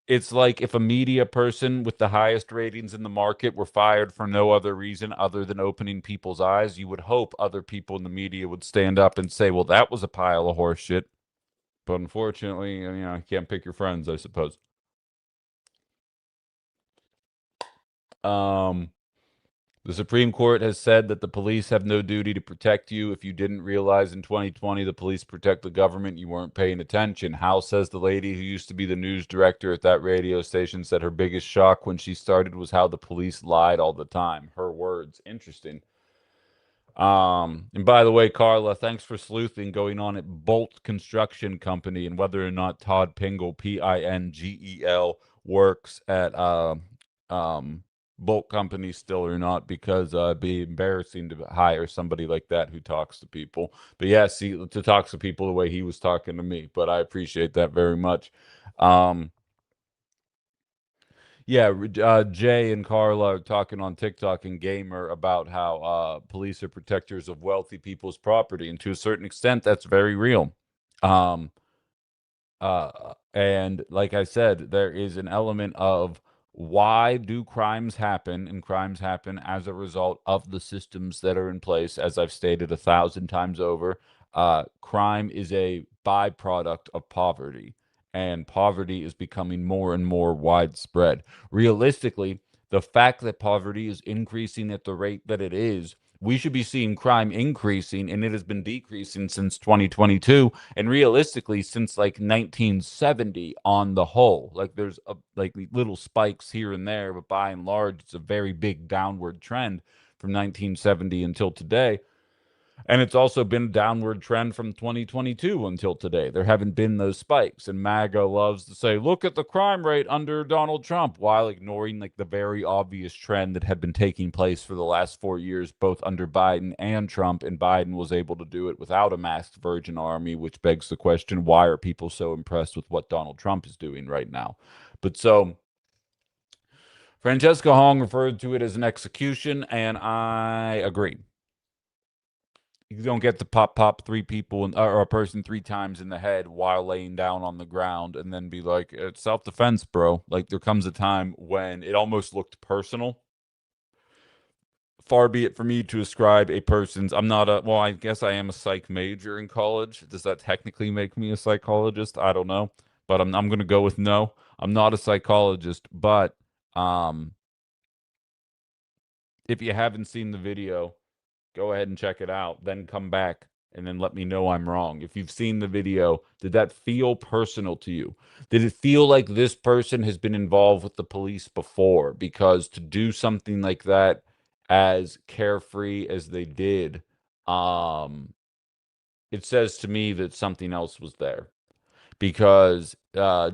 It's like if a media person with the highest ratings in the market were fired for no other reason other than opening people's eyes, you would hope other people in the media would stand up and say, well, that was a pile of horse shit. But unfortunately, you know, you can't pick your friends, I suppose. Um, The Supreme Court has said that the police have no duty to protect you. If you didn't realize in 2020 the police protect the government, you weren't paying attention. How says the lady who used to be the news director at that radio station said her biggest shock when she started was how the police lied all the time. Her words. Interesting. And by the way, Carla, thanks for sleuthing going on at Bolt Construction Company and whether or not Todd Pingle, Pingel, works at Bolt Company still or not, because it'd be embarrassing to hire somebody like that who talks to people. But yeah, see, to talk to people the way he was talking to me. But I appreciate that very much. Um, yeah, Jay and Carla are talking on TikTok and Gamer about how police are protectors of wealthy people's property, and to a certain extent, that's very real. Um, and like I said, there is an element of why do crimes happen, and crimes happen as a result of the systems that are in place. As I've stated 1,000 times over, crime is a byproduct of poverty, and poverty is becoming more and more widespread. Realistically, the fact that poverty is increasing at the rate that it is, we should be seeing crime increasing, and it has been decreasing since 2022, and realistically since like 1970 on the whole. Like there's like little spikes here and there, but by and large it's a very big downward trend from 1970 until today. And it's also been a downward trend from 2022 until today. There haven't been those spikes. And MAGA loves to say, look at the crime rate under Donald Trump, while ignoring like the very obvious trend that had been taking place for the last 4 years, both under Biden and Trump. And Biden was able to do it without a masked Virgin Army, which begs the question, why are people so impressed with what Donald Trump is doing right now? But so Francesca Hong referred to it as an execution, and I agree. You don't get to pop three people or a person 3 times in the head while laying down on the ground and then be like, it's self-defense, bro. Like there comes a time when it almost looked personal. Far be it for me to ascribe a person's, I'm not a, well, I guess I am a psych major in college. Does that technically make me a psychologist? I don't know, but I'm going to go with no. I'm not a psychologist, but um if you haven't seen the video, go ahead and check it out, then come back and then let me know I'm wrong. If you've seen the video, did that feel personal to you? Did it feel like this person has been involved with the police before? Because to do something like that as carefree as they did, it says to me that something else was there. Because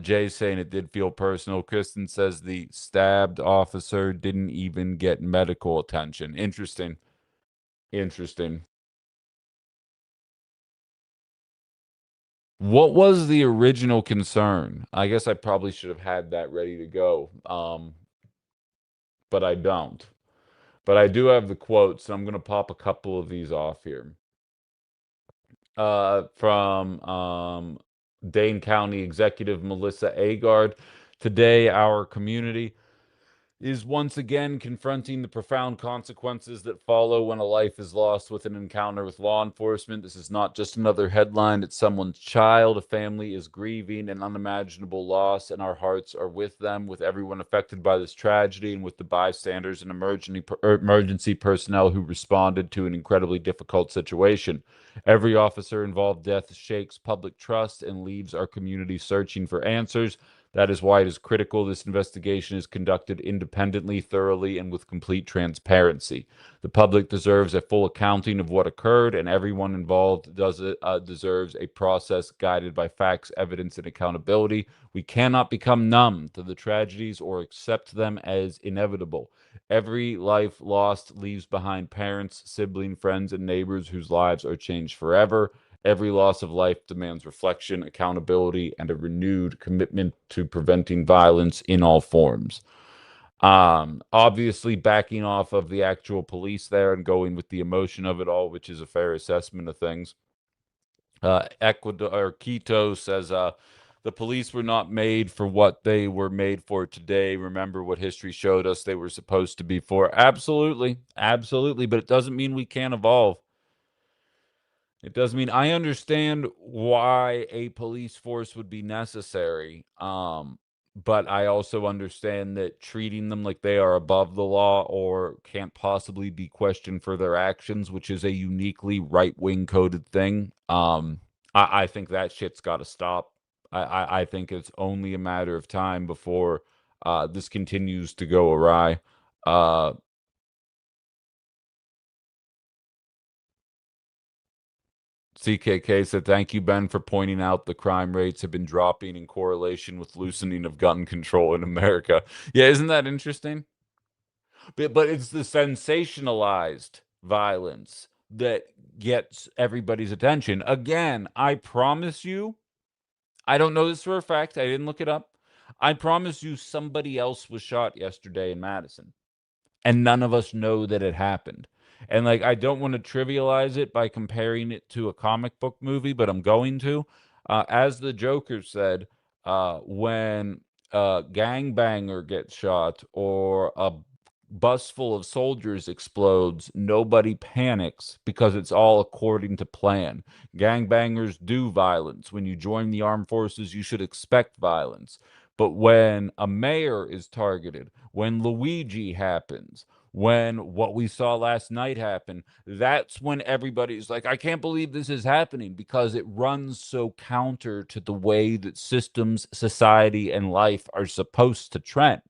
Jay's saying it did feel personal. Kristen says the stabbed officer didn't even get medical attention. Interesting. Interesting. What was the original concern? I guess I probably should have had that ready to go, but I don't. But I do have the quotes, so I'm going to pop a couple of these off here. From Dane County Executive Melissa Agard. Today, our community is once again confronting the profound consequences that follow when a life is lost with an encounter with law enforcement. This is not just another headline, it's someone's child. A family is grieving an unimaginable loss, and our hearts are with them, with everyone affected by this tragedy, and with the bystanders and emergency personnel who responded to an incredibly difficult situation. Every officer involved death shakes public trust and leaves our community searching for answers. That is why it is critical this investigation is conducted independently, thoroughly, and with complete transparency. The public deserves a full accounting of what occurred, and everyone involved deserves a process guided by facts, evidence, and accountability. We cannot become numb to the tragedies or accept them as inevitable. Every life lost leaves behind parents, siblings, friends, and neighbors whose lives are changed forever. Every loss of life demands reflection, accountability, and a renewed commitment to preventing violence in all forms. Obviously, backing off of the actual police there and going with the emotion of it all, which is a fair assessment of things. Ecuador or Quito says the police were not made for what they were made for today. Remember what history showed us they were supposed to be for. Absolutely, absolutely, but it doesn't mean we can't evolve. It does mean I understand why a police force would be necessary. But I also understand that treating them like they are above the law or can't possibly be questioned for their actions, which is a uniquely right-wing coded thing. I think that shit's got to stop. I think it's only a matter of time before this continues to go awry. CKK said, "Thank you, Ben, for pointing out the crime rates have been dropping in correlation with loosening of gun control in America." Yeah, isn't that interesting? But it's the sensationalized violence that gets everybody's attention. Again, I promise you, I don't know this for a fact. I didn't look it up. I promise you somebody else was shot yesterday in Madison, and none of us know that it happened. And like, I don't want to trivialize it by comparing it to a comic book movie, but I'm going to. As the Joker said, when a gangbanger gets shot or a bus full of soldiers explodes, nobody panics because it's all according to plan. Gangbangers do violence. When you join the armed forces, you should expect violence. But when a mayor is targeted, when Luigi happens, when what we saw last night happened, that's when everybody's like, I can't believe this is happening, because it runs so counter to the way that systems, society, and life are supposed to trend.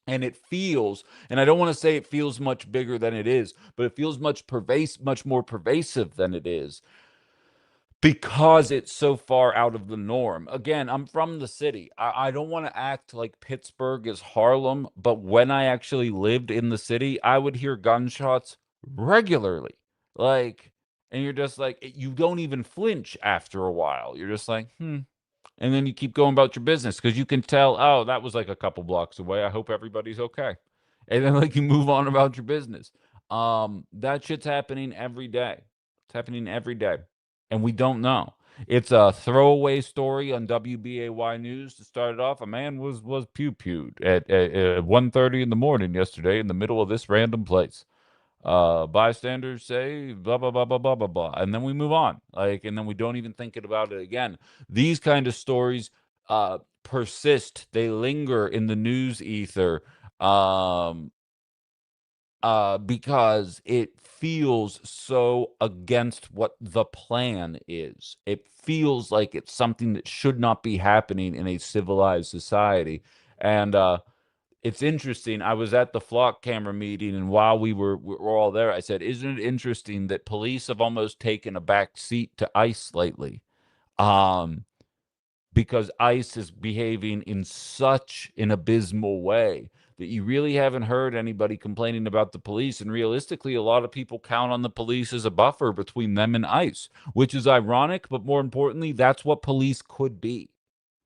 And it feels, and I don't want to say it feels much bigger than it is, but it feels much more pervasive than it is, because it's so far out of the norm. Again, I'm from the city. I don't want to act like Pittsburgh is Harlem, but when I actually lived in the city, I would hear gunshots regularly. Like, and you're just like, you don't even flinch after a while. You're just like, and then you keep going about your business because you can tell, oh, that was like a couple blocks away. I hope everybody's okay. And then like you move on about your business. That shit's happening every day. It's happening every day. And we don't know. It's a throwaway story on WBAY News to start it off. A man was pew-pewed at 1:30 in the morning yesterday in the middle of this random place. Bystanders say blah blah blah blah blah blah blah, and then we move on, like, and then we don't even think about it again. These kind of stories persist. They linger in the news ether, because it feels so against what the plan is. It feels like it's something that should not be happening in a civilized society. And it's interesting. I was at the flock camera meeting, and while we were all there, I said, "Isn't it interesting that police have almost taken a back seat to ICE lately?" Um, because ICE is behaving in such an abysmal way that you really haven't heard anybody complaining about the police. And realistically, a lot of people count on the police as a buffer between them and ICE, which is ironic. But more importantly, that's what police could be.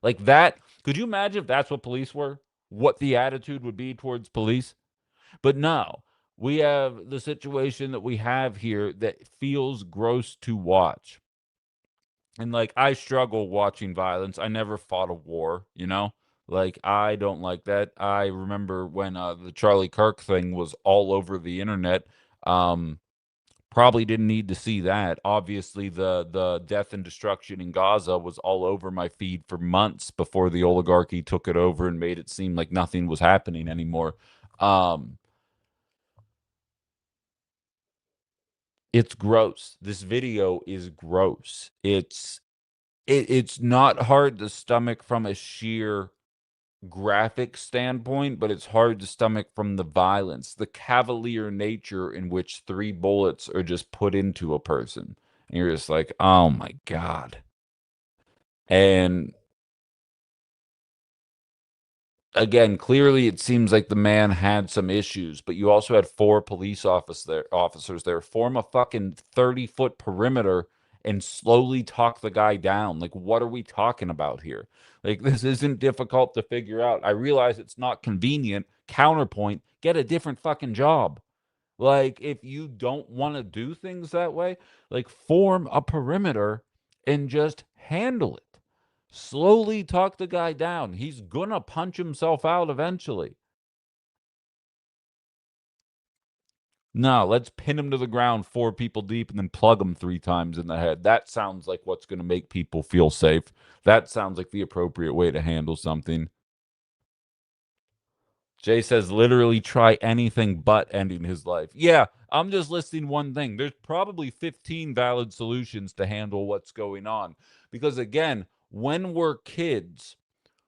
Like that. Could you imagine if that's what police were? What the attitude would be towards police? But no, we have the situation that we have here that feels gross to watch. And like, I struggle watching violence. I never fought a war, you know? Like, I don't like that. I remember when the Charlie Kirk thing was all over the internet. Probably didn't need to see that. Obviously, the death and destruction in Gaza was all over my feed for months before the oligarchy took it over and made it seem like nothing was happening anymore. Um, it's gross. This video is gross. It's not hard to stomach from a sheer graphic standpoint, but it's hard to stomach from the violence, the cavalier nature in which 3 bullets are just put into a person. And you're just like, oh my God. And again, clearly it seems like the man had some issues, but you also had 4 police officers there form a fucking 30-foot perimeter and slowly talk the guy down. Like, what are we talking about here? Like, this isn't difficult to figure out. I realize it's not convenient. Counterpoint, get a different fucking job. Like, if you don't want to do things that way, like, form a perimeter and just handle it. Slowly talk the guy down. He's gonna punch himself out eventually. No, let's pin him to the ground 4 people deep and then plug him 3 times in the head. That sounds like what's going to make people feel safe. That sounds like the appropriate way to handle something. Jay says literally try anything but ending his life. Yeah, I'm just listing one thing. There's probably 15 valid solutions to handle what's going on. Because again, when we're kids,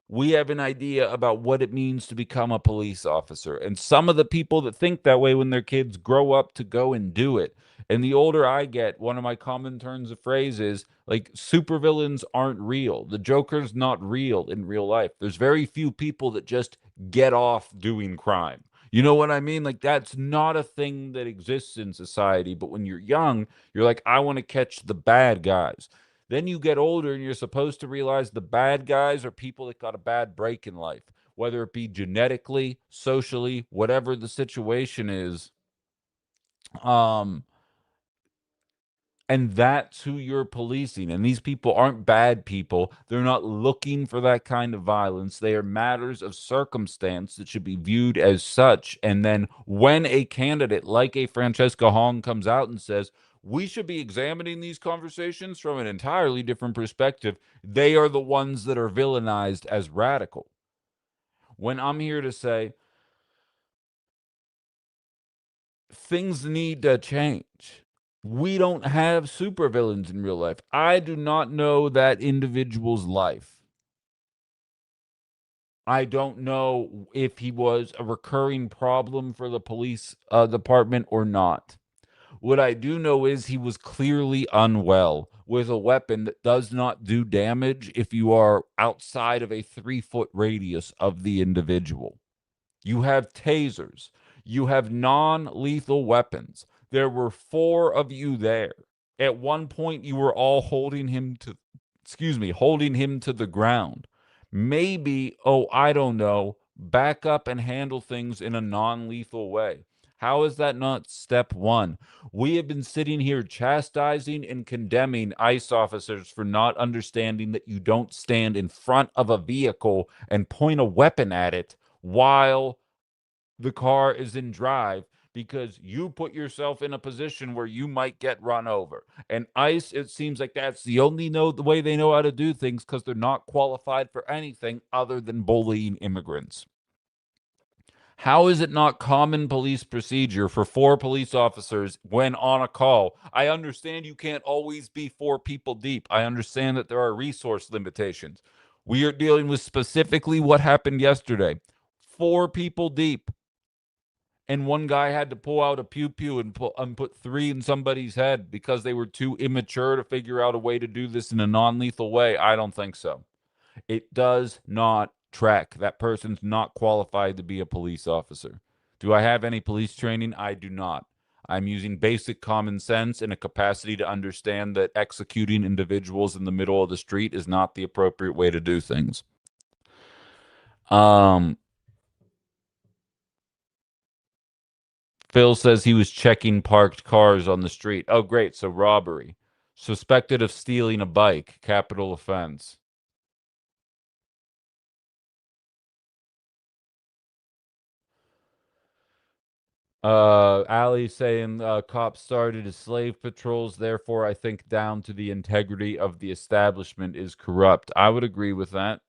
we have an idea about what it means to become a police officer. And some of the people that think that way when they're kids grow up to go and do it. And the older I get, one of my common turns of phrase is like supervillains aren't real. The Joker's not real in real life. There's very few people that just get off doing crime. You know what I mean? Like, that's not a thing that exists in society. But when you're young, you're like, I want to catch the bad guys. Then you get older and you're supposed to realize the bad guys are people that got a bad break in life, whether it be genetically, socially, whatever the situation is. Um, and that's who you're policing. And these people aren't bad people. They're not looking for that kind of violence. They are matters of circumstance that should be viewed as such. And then when a candidate like a Francesca Hong comes out and says, we should be examining these conversations from an entirely different perspective, they are the ones that are villainized as radical. When I'm here to say things need to change, we don't have supervillains in real life. I do not know that individual's life. I don't know if he was a recurring problem for the police department or not. What I do know is he was clearly unwell with a weapon that does not do damage if you are outside of a 3-foot radius of the individual. You have tasers. You have non-lethal weapons. There were 4 of you there. At one point, you were all holding him to the ground. Maybe, oh, I don't know, back up and handle things in a non-lethal way. How is that not step one? We have been sitting here chastising and condemning ICE officers for not understanding that you don't stand in front of a vehicle and point a weapon at it while the car is in drive, because you put yourself in a position where you might get run over. And ICE, it seems like that's the only the way they know how to do things, because they're not qualified for anything other than bullying immigrants. How is it not common police procedure for 4 police officers when on a call? I understand you can't always be 4 people deep. I understand that there are resource limitations. We are dealing with specifically what happened yesterday. 4 people deep. And one guy had to pull out a pew pew and put 3 in somebody's head because they were too immature to figure out a way to do this in a non-lethal way. I don't think so. It does not track. That person's not qualified to be a police officer. Do I have any police training? I do not. I'm using basic common sense and a capacity to understand that executing individuals in the middle of the street is not the appropriate way to do things. Phil says he was checking parked cars on the street. Oh, great. So robbery. Suspected of stealing a bike. Capital offense. Ali saying cops started as slave patrols, therefore I think down to the integrity of the establishment is corrupt. I would agree with that.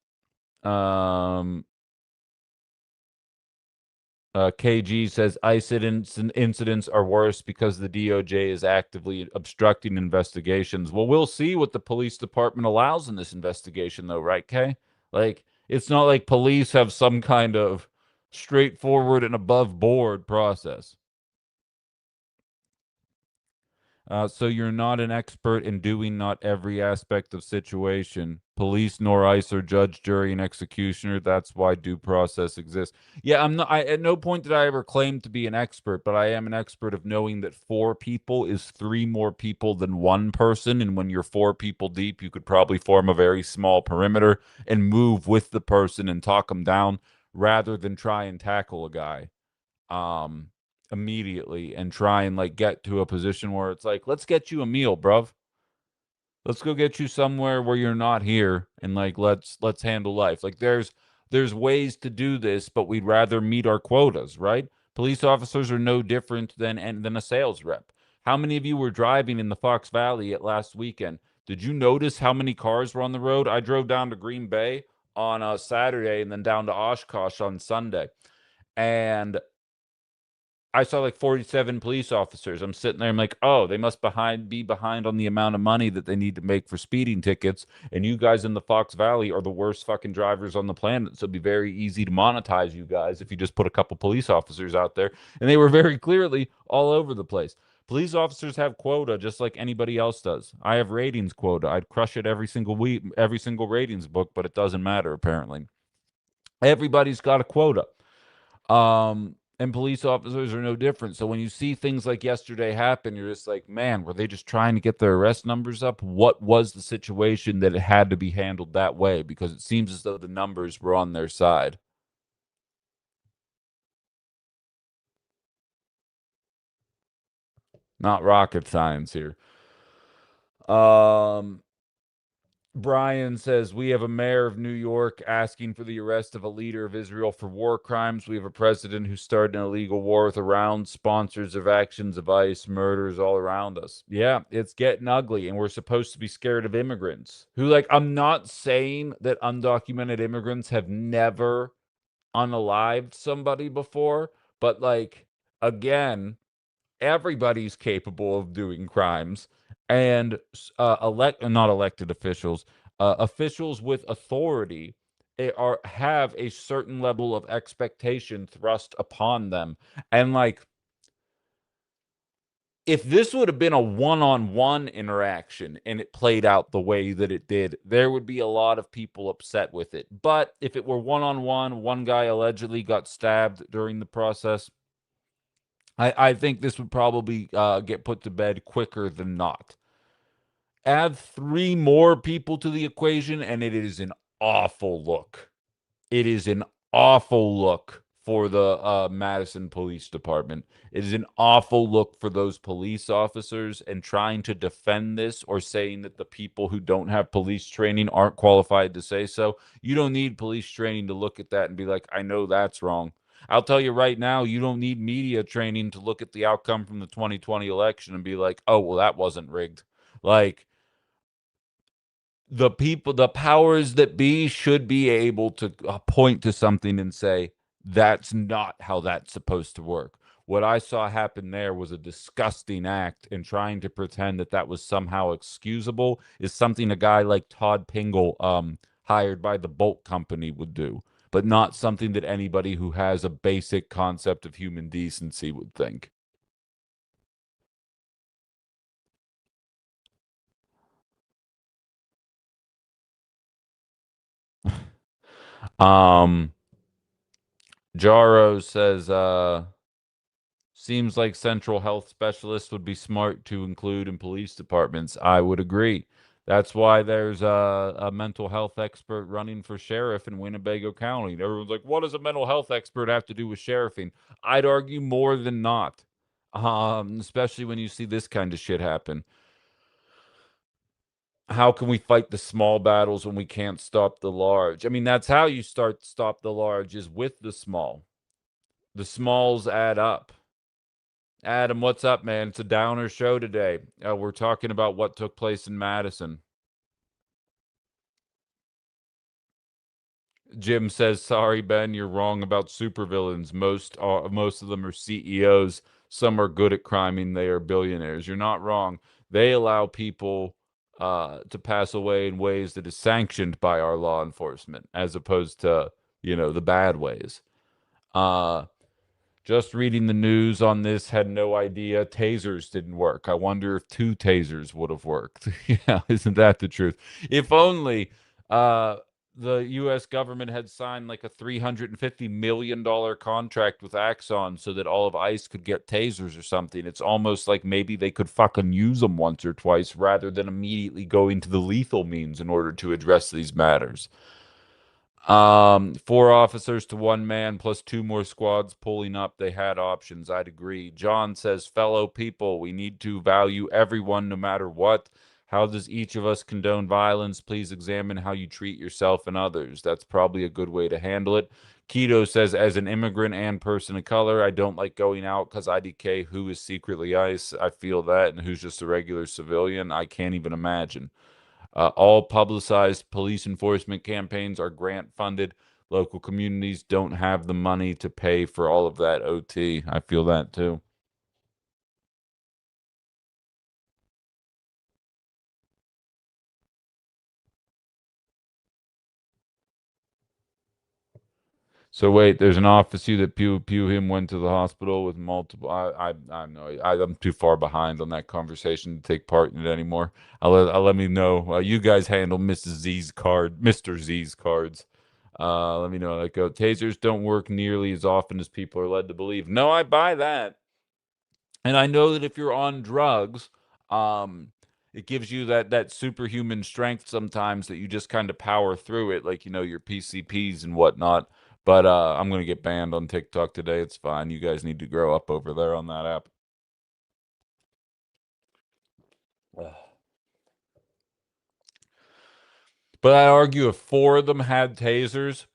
KG says ICE incidents are worse because the DOJ is actively obstructing investigations. Well, we'll see what the police department allows in this investigation, though, right, Kay? Like, it's not like police have some kind of straightforward and above board process. So you're not an expert in doing not every aspect of situation. Police nor ICE are judge, jury, and executioner. That's why due process exists. Yeah, I'm not. At no point did I ever claim to be an expert, but I am an expert of knowing that 4 people is 3 more people than 1 person, and when you're 4 people deep, you could probably form a very small perimeter and move with the person and talk them down rather than try and tackle a guy. Um, Immediately and try and like get to a position where it's like, let's get you a meal, bruv. Let's go get you somewhere where you're not here and like let's handle life. Like there's ways to do this, but we'd rather meet our quotas, right? Police officers are no different than a sales rep. How many of you were driving in the Fox Valley at last weekend? Did you notice how many cars were on the road? I drove down to Green Bay on a Saturday and then down to Oshkosh on Sunday. And I saw like 47 police officers. I'm sitting there, I'm like, oh, they must be behind on the amount of money that they need to make for speeding tickets. And you guys in the Fox Valley are the worst fucking drivers on the planet. So it'd be very easy to monetize you guys if you just put a couple police officers out there. And they were very clearly all over the place. Police officers have quota just like anybody else does. I have ratings quota. I'd crush it every single week, every single ratings book, but it doesn't matter apparently. Everybody's got a quota. And police officers are no different. So when you see things like yesterday happen, you're just like, man, were they just trying to get their arrest numbers up? What was the situation that it had to be handled that way? Because it seems as though the numbers were on their side. Not rocket science here. Brian says, we have a mayor of New York asking for the arrest of a leader of Israel for war crimes. We have a president who started an illegal war with around sponsors of actions of ICE, murders all around us. Yeah, it's getting ugly, and we're supposed to be scared of immigrants. Who, like, I'm not saying that undocumented immigrants have never unalived somebody before, but, like, again, everybody's capable of doing crimes, and not elected officials, officials with authority have a certain level of expectation thrust upon them. And like, if this would have been a one-on-one interaction and it played out the way that it did, there would be a lot of people upset with it. But if it were one-on-one, one guy allegedly got stabbed during the process, I think this would probably get put to bed quicker than not. Add 3 more people to the equation, and it is an awful look. It is an awful look for the Madison Police Department. It is an awful look for those police officers, and trying to defend this or saying that the people who don't have police training aren't qualified to say so. You don't need police training to look at that and be like, I know that's wrong. I'll tell you right now, you don't need media training to look at the outcome from the 2020 election and be like, oh, well, that wasn't rigged. Like, the powers that be should be able to point to something and say, that's not how that's supposed to work. What I saw happen there was a disgusting act, and trying to pretend that that was somehow excusable is something a guy like Todd Pingle, hired by the Bolt Company, would do, but not something that anybody who has a basic concept of human decency would think. um Jaro says, seems like central health specialists would be smart to include in police departments. I would agree. That's why there's a mental health expert running for sheriff in Winnebago County. Everyone's like, what does a mental health expert have to do with sheriffing? I'd argue more than not, especially when you see this kind of shit happen. How can we fight the small battles when we can't stop the large? I mean, that's how you stop the large, is with the small. The smalls add up. Adam, what's up, man? It's a downer show today. We're talking about what took place in Madison. Jim says, "Sorry, Ben, you're wrong about supervillains. Most of them are CEOs. Some are good at criming. They are billionaires. You're not wrong. They allow people to pass away in ways that is sanctioned by our law enforcement, as opposed to the bad ways." Uh, Just reading the news on this, had no idea tasers didn't work. I wonder if two tasers would have worked. Yeah, isn't that the truth? If only uh, the U.S. government had signed like a $350 million contract with Axon so that all of ICE could get tasers or something. It's almost like maybe they could fucking use them once or twice rather than immediately going to the lethal means in order to address these matters. 4 officers to 1 man plus 2 more squads pulling up. They had options. I'd agree. John says, fellow people, we need to value everyone no matter what. How does each of us condone violence? Please examine how you treat yourself and others. That's probably a good way to handle it. Keto says, as an immigrant and person of color, I don't like going out because IDK, who is secretly ICE? I feel that. And who's just a regular civilian? I can't even imagine. All publicized police enforcement campaigns are grant funded. Local communities don't have the money to pay for all of that OT. I feel that too. So wait, there's an officer that pew him went to the hospital with multiple. I'm no, I'm too far behind on that conversation to take part in it anymore. I'll let me know. You guys handle Mr. Z's cards. Let me know how that go. Tasers don't work nearly as often as people are led to believe. No, I buy that. And I know that if you're on drugs, um, it gives you that superhuman strength sometimes that you just kind of power through it, like your PCPs and whatnot. But I'm gonna get banned on TikTok today. It's fine. You guys need to grow up over there on that app. Ugh. But I argue if 4 of them had tasers,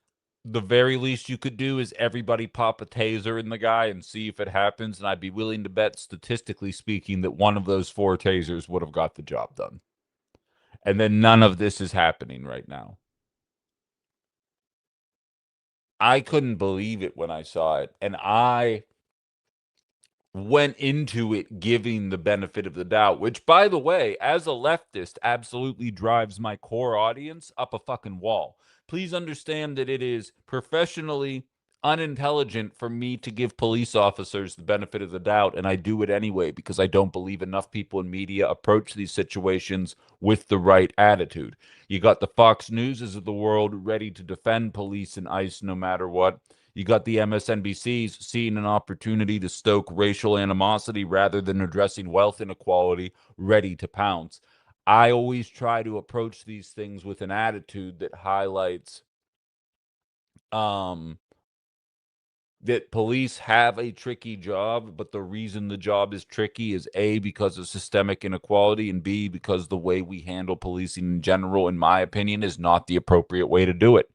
the very least you could do is everybody pop a taser in the guy and see if it happens. And I'd be willing to bet, statistically speaking, that one of those 4 tasers would have got the job done. And then none of this is happening right now. I couldn't believe it when I saw it. And I went into it giving the benefit of the doubt, which, by the way, as a leftist, absolutely drives my core audience up a fucking wall. Please understand that it is professionally unintelligent for me to give police officers the benefit of the doubt, and I do it anyway because I don't believe enough people in media approach these situations with the right attitude. You got the Fox Newses of the world ready to defend police and ICE no matter what. You got the MSNBCs seeing an opportunity to stoke racial animosity rather than addressing wealth inequality, ready to pounce. I always try to approach these things with an attitude that highlights um, that police have a tricky job, but the reason the job is tricky is A, because of systemic inequality, and B, because the way we handle policing in general, in my opinion, is not the appropriate way to do it.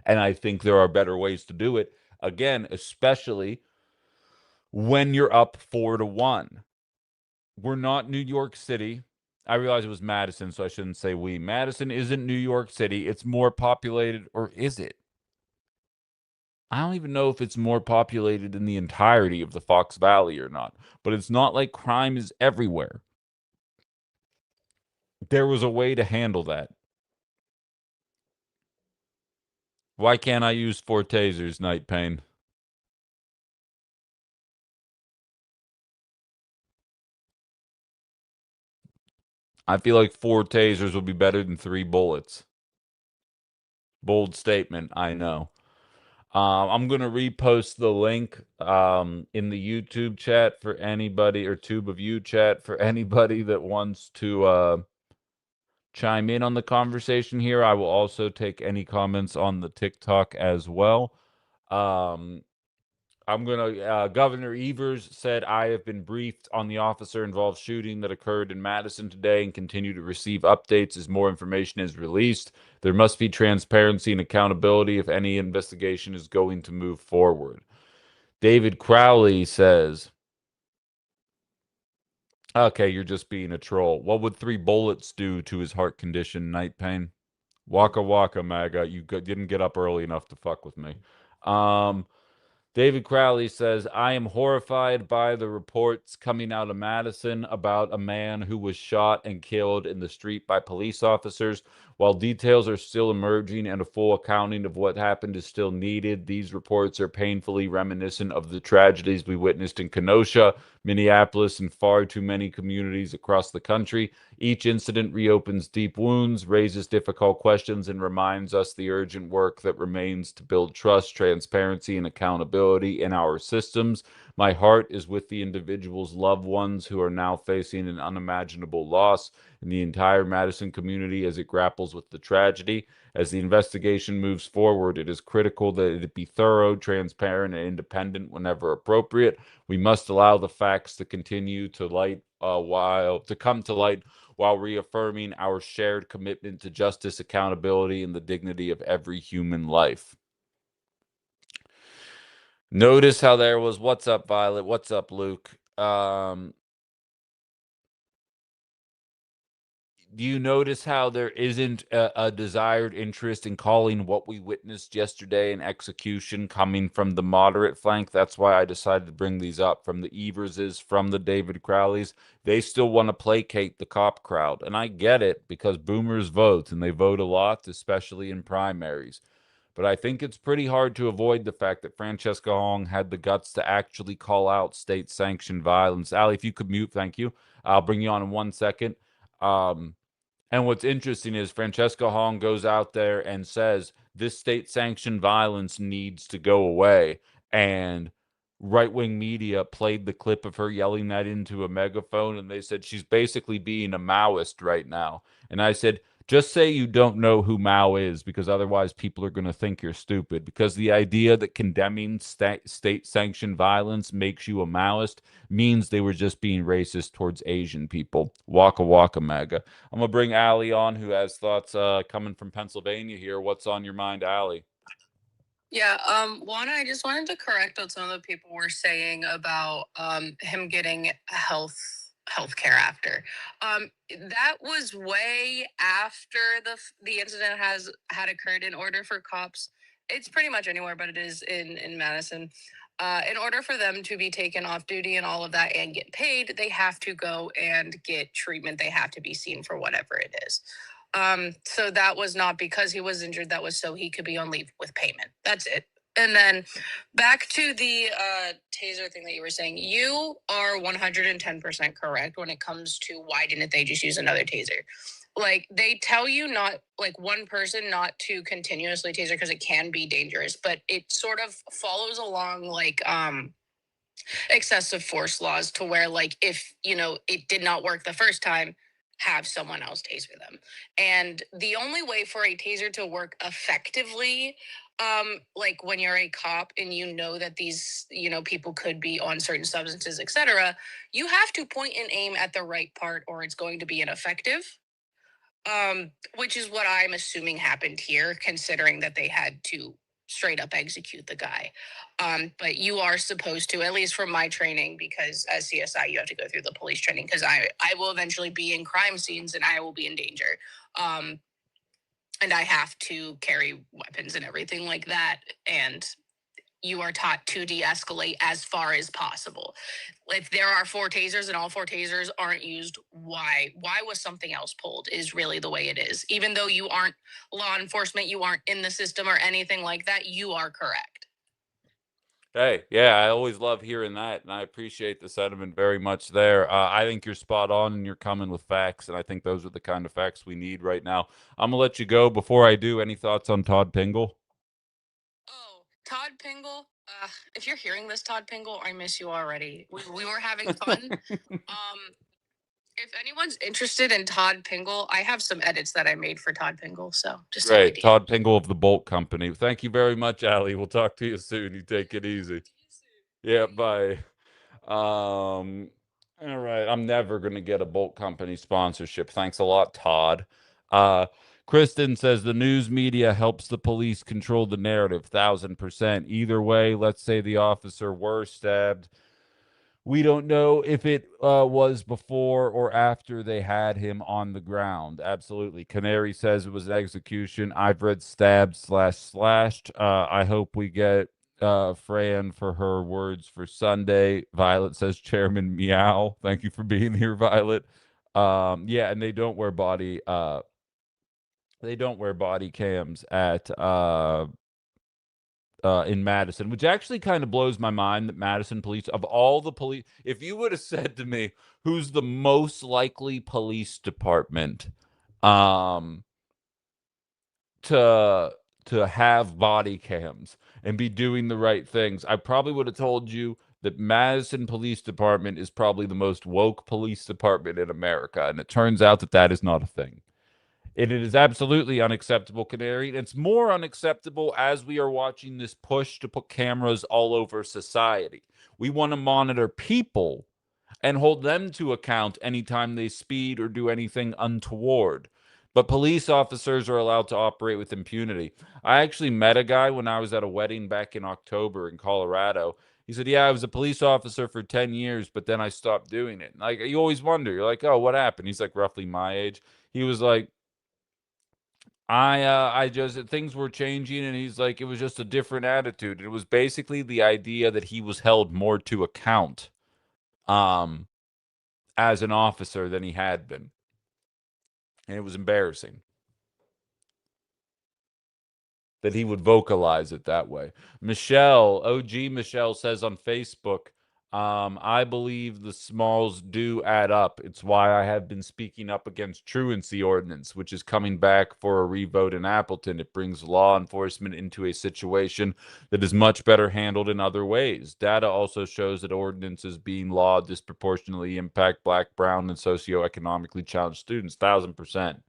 And I think there are better ways to do it. Again, especially when you're up 4-1. We're not New York City. I realize it was Madison, so I shouldn't say we. Madison isn't New York City. It's more populated, or is it? I don't even know if it's more populated in the entirety of the Fox Valley or not, but it's not like crime is everywhere. There was a way to handle that. Why can't I use 4 tasers, Night Pain? I feel like 4 tasers would be better than 3 bullets. Bold statement, I know. I'm going to repost the link in the YouTube chat for anybody, or Tube of You chat for anybody that wants to chime in on the conversation here. I will also take any comments on the TikTok as well. Governor Evers said, I have been briefed on the officer involved shooting that occurred in Madison today and continue to receive updates as more information is released. There must be transparency and accountability if any investigation is going to move forward. David Crowley says, Okay, you're just being a troll. What would 3 bullets do to his heart condition, Night Pain? Waka waka, MAGA. You didn't get up early enough to fuck with me. Um, David Crowley says, I am horrified by the reports coming out of Madison about a man who was shot and killed in the street by police officers. While details are still emerging and a full accounting of what happened is still needed, these reports are painfully reminiscent of the tragedies we witnessed in Kenosha, Minneapolis, and far too many communities across the country. Each incident reopens deep wounds, raises difficult questions, and reminds us the urgent work that remains to build trust, transparency, and accountability in our systems. My heart is with the individuals' loved ones who are now facing an unimaginable loss, and the entire Madison community as it grapples with the tragedy. As the investigation moves forward, it is critical that it be thorough, transparent, and independent whenever appropriate. We must allow the facts to continue to come to light while reaffirming our shared commitment to justice, accountability, and the dignity of every human life. Notice how there was, what's up, Violet? What's up, Luke? Do you notice how there isn't a desired interest in calling what we witnessed yesterday an execution coming from the moderate flank? That's why I decided to bring these up, from the Everses, from the David Crowleys. They still want to placate the cop crowd. And I get it, because boomers vote, and they vote a lot, especially in primaries. But I think it's pretty hard to avoid the fact that Francesca Hong had the guts to actually call out state-sanctioned violence. Ali, if you could mute, thank you. I'll bring you on in 1 second. And what's interesting is Francesca Hong goes out there and says this state-sanctioned violence needs to go away. And right-wing media played the clip of her yelling that into a megaphone, and they said she's basically being a Maoist right now. And I said, just say you don't know who Mao is, because otherwise people are going to think you're stupid. Because the idea that condemning state-sanctioned violence makes you a Maoist means they were just being racist towards Asian people. Waka waka, MAGA. I'm going to bring Allie on, who has thoughts coming from Pennsylvania here. What's on your mind, Allie? Yeah, one, I just wanted to correct what some of the people were saying about him getting health care after. That was way after the incident had occurred. In order for cops, it's pretty much anywhere, but it is in Madison. In order for them to be taken off duty and all of that and get paid, they have to go and get treatment. They have to be seen for whatever it is. So that was not because he was injured. That was so he could be on leave with payment. That's it. And then back to the taser thing that you were saying. You are 110% correct when it comes to why didn't they just use another taser? Like, they tell you not, like, one person not to continuously taser because it can be dangerous, but it sort of follows along like excessive force laws, to where, like, if it did not work the first time, have someone else taser them. And the only way for a taser to work effectively, like when you're a cop and you know that these people could be on certain substances, etc., you have to point and aim at the right part or it's going to be ineffective. Which is what I'm assuming happened here, considering that they had to straight up execute the guy. But you are supposed to, at least from my training, because as CSI, you have to go through the police training, because I will eventually be in crime scenes and I will be in danger. And I have to carry weapons and everything like that. And you are taught to de-escalate as far as possible. If there are 4 tasers and all 4 tasers aren't used, why was something else pulled, is really the way it is. Even though you aren't law enforcement, you aren't in the system or anything like that, you are correct. Hey, yeah, I always love hearing that, and I appreciate the sentiment very much there. I think you're spot on, and you're coming with facts, and I think those are the kind of facts we need right now. I'm gonna let you go. Before I do, any thoughts on Todd Pingle? Oh, Todd Pingle. If you're hearing this, Todd Pingle, I miss you already. We were having fun. If anyone's interested in Todd Pingle, I have some edits that I made for Todd Pingle. So just Great, Todd Pingle of the Bolt Company. Thank you very much, Allie. We'll talk to you soon. You take it easy. Yeah, bye. All right. I'm never gonna get a Bolt Company sponsorship. Thanks a lot, Todd. Uh Kristen says the news media helps the police control the narrative, 1000%. Either way, let's say the officer were stabbed We don't know if it was before or after they had him on the ground. Absolutely. Canary says it was an execution. I've read stabbed / slashed. I hope we get Fran for her words for Sunday. Violet says Chairman Meow. Thank you for being here, Violet. Yeah, and they don't wear body cams at in Madison, which actually kind of blows my mind that Madison police, of all the police, if you would have said to me who's the most likely police department um to have body cams and be doing the right things, I probably would have told you that Madison Police Department is probably the most woke police department in America, and it turns out that that is not a thing. It is absolutely unacceptable, Canary. It's more unacceptable as we are watching this push to put cameras all over society. We want to monitor people and hold them to account anytime they speed or do anything untoward. But police officers are allowed to operate with impunity. I actually met a guy when I was at a wedding back in October in Colorado. He said, "Yeah, I was a police officer for 10 years, but then I stopped doing it." Like, you always wonder, you're like, "Oh, what happened?" He's like roughly my age. He was like, I just things were changing, and he's like, it was just a different attitude. It was basically the idea that he was held more to account um as an officer than he had been. And it was embarrassing that he would vocalize it that way. Michelle, OG Michelle says on Facebook, I believe the smalls do add up. It's why I have been speaking up against truancy ordinance, which is coming back for a revote in Appleton. It brings law enforcement into a situation that is much better handled in other ways. Data also shows that ordinances being law disproportionately impact Black, brown, and socioeconomically challenged students. 1,000%.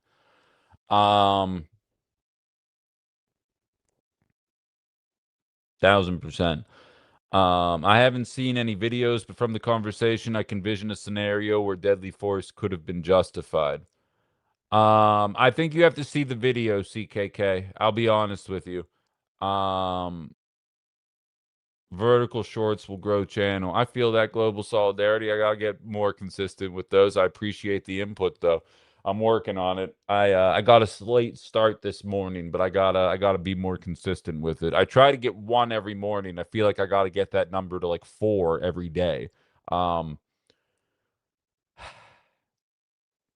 Um, 1,000%. I haven't seen any videos, but from the conversation, I can vision a scenario where deadly force could have been justified. I think you have to see the video, CKK. I'll be honest with you. Um, Vertical shorts will grow channel. I feel that global solidarity. I gotta get more consistent with those. I appreciate the input though. I'm working on it. I got a late start this morning, but I gotta be more consistent with it. I try to get one every morning. I feel like I gotta get that number to like 4 every day. Um,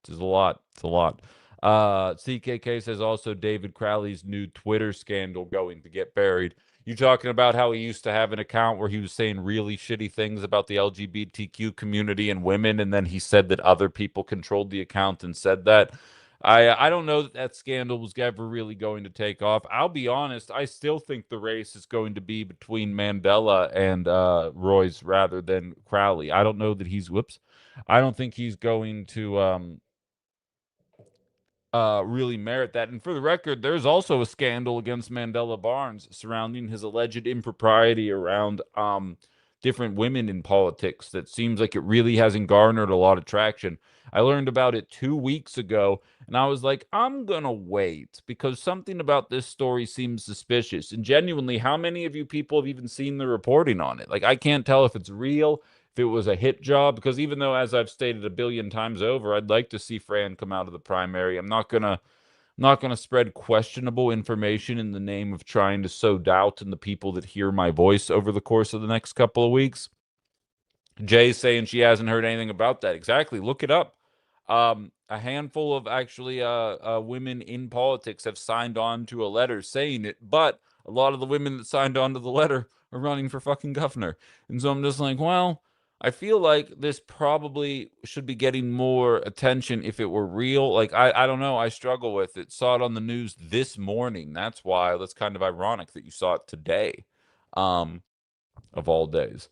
It's a lot. It's a lot. CKK says also David Crowley's new Twitter scandal going to get buried. You talking about how he used to have an account where he was saying really shitty things about the LGBTQ community and women, and then he said that other people controlled the account and said that. I don't know that that scandal was ever really going to take off. I'll be honest, I still think the race is going to be between Mandela and Royce rather than Crowley. I don't know that he's whoops. I don't think he's going to really merit that. And for the record, there's also a scandal against Mandela Barnes surrounding his alleged impropriety around different women in politics that seems like it really hasn't garnered a lot of traction. I learned about it 2 weeks ago, and I was like, I'm gonna wait because something about this story seems suspicious. And genuinely, how many of you people have even seen the reporting on it? Like, I can't tell if it's real, if it was a hit job, because even though, as I've stated a billion times over, I'd like to see Fran come out of the primary, I'm not gonna spread questionable information in the name of trying to sow doubt in the people that hear my voice over the course of the next couple of weeks. Jay's saying she hasn't heard anything about that. Exactly. Look it up. A handful of actually women in politics have signed on to a letter saying it, but a lot of the women that signed on to the letter are running for fucking governor. And so I'm just like, well, I feel like this probably should be getting more attention if it were real. Like, I don't know. I struggle with it. Saw it on the news this morning. That's why. That's kind of ironic that you saw it today, of all days.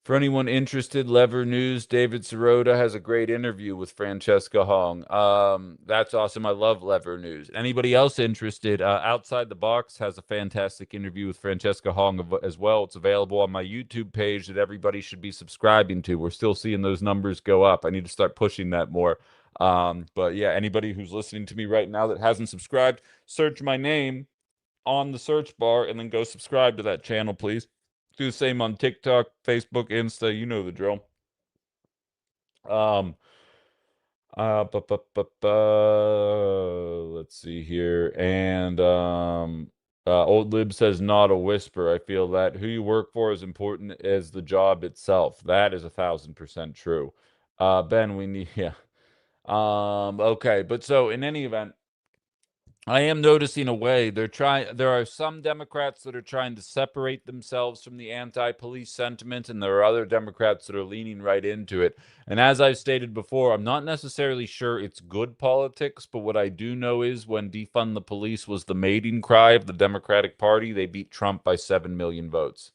For anyone interested, Lever News, David Sirota has a great interview with Francesca Hong. That's awesome. I love Lever News. Anybody else interested? Outside the Box has a fantastic interview with Francesca Hong as well. It's available on my YouTube page that everybody should be subscribing to. We're still seeing those numbers go up. I need to start pushing that more. But yeah, anybody who's listening to me right now that hasn't subscribed, search my name on the search bar and then go subscribe to that channel, please. Do the same on TikTok, Facebook, Insta. You know the drill. Let's see here. And Old Lib says not a whisper. I feel that who you work for is important as the job itself. That is 1,000% true. Ben, we need yeah. Okay, but so in any event, I am noticing a way there are some Democrats that are trying to separate themselves from the anti-police sentiment, and there are other Democrats that are leaning right into it. And as I've stated before, I'm not necessarily sure it's good politics, but what I do know is when defund the police was the mating cry of the Democratic Party, they beat Trump by 7 million votes.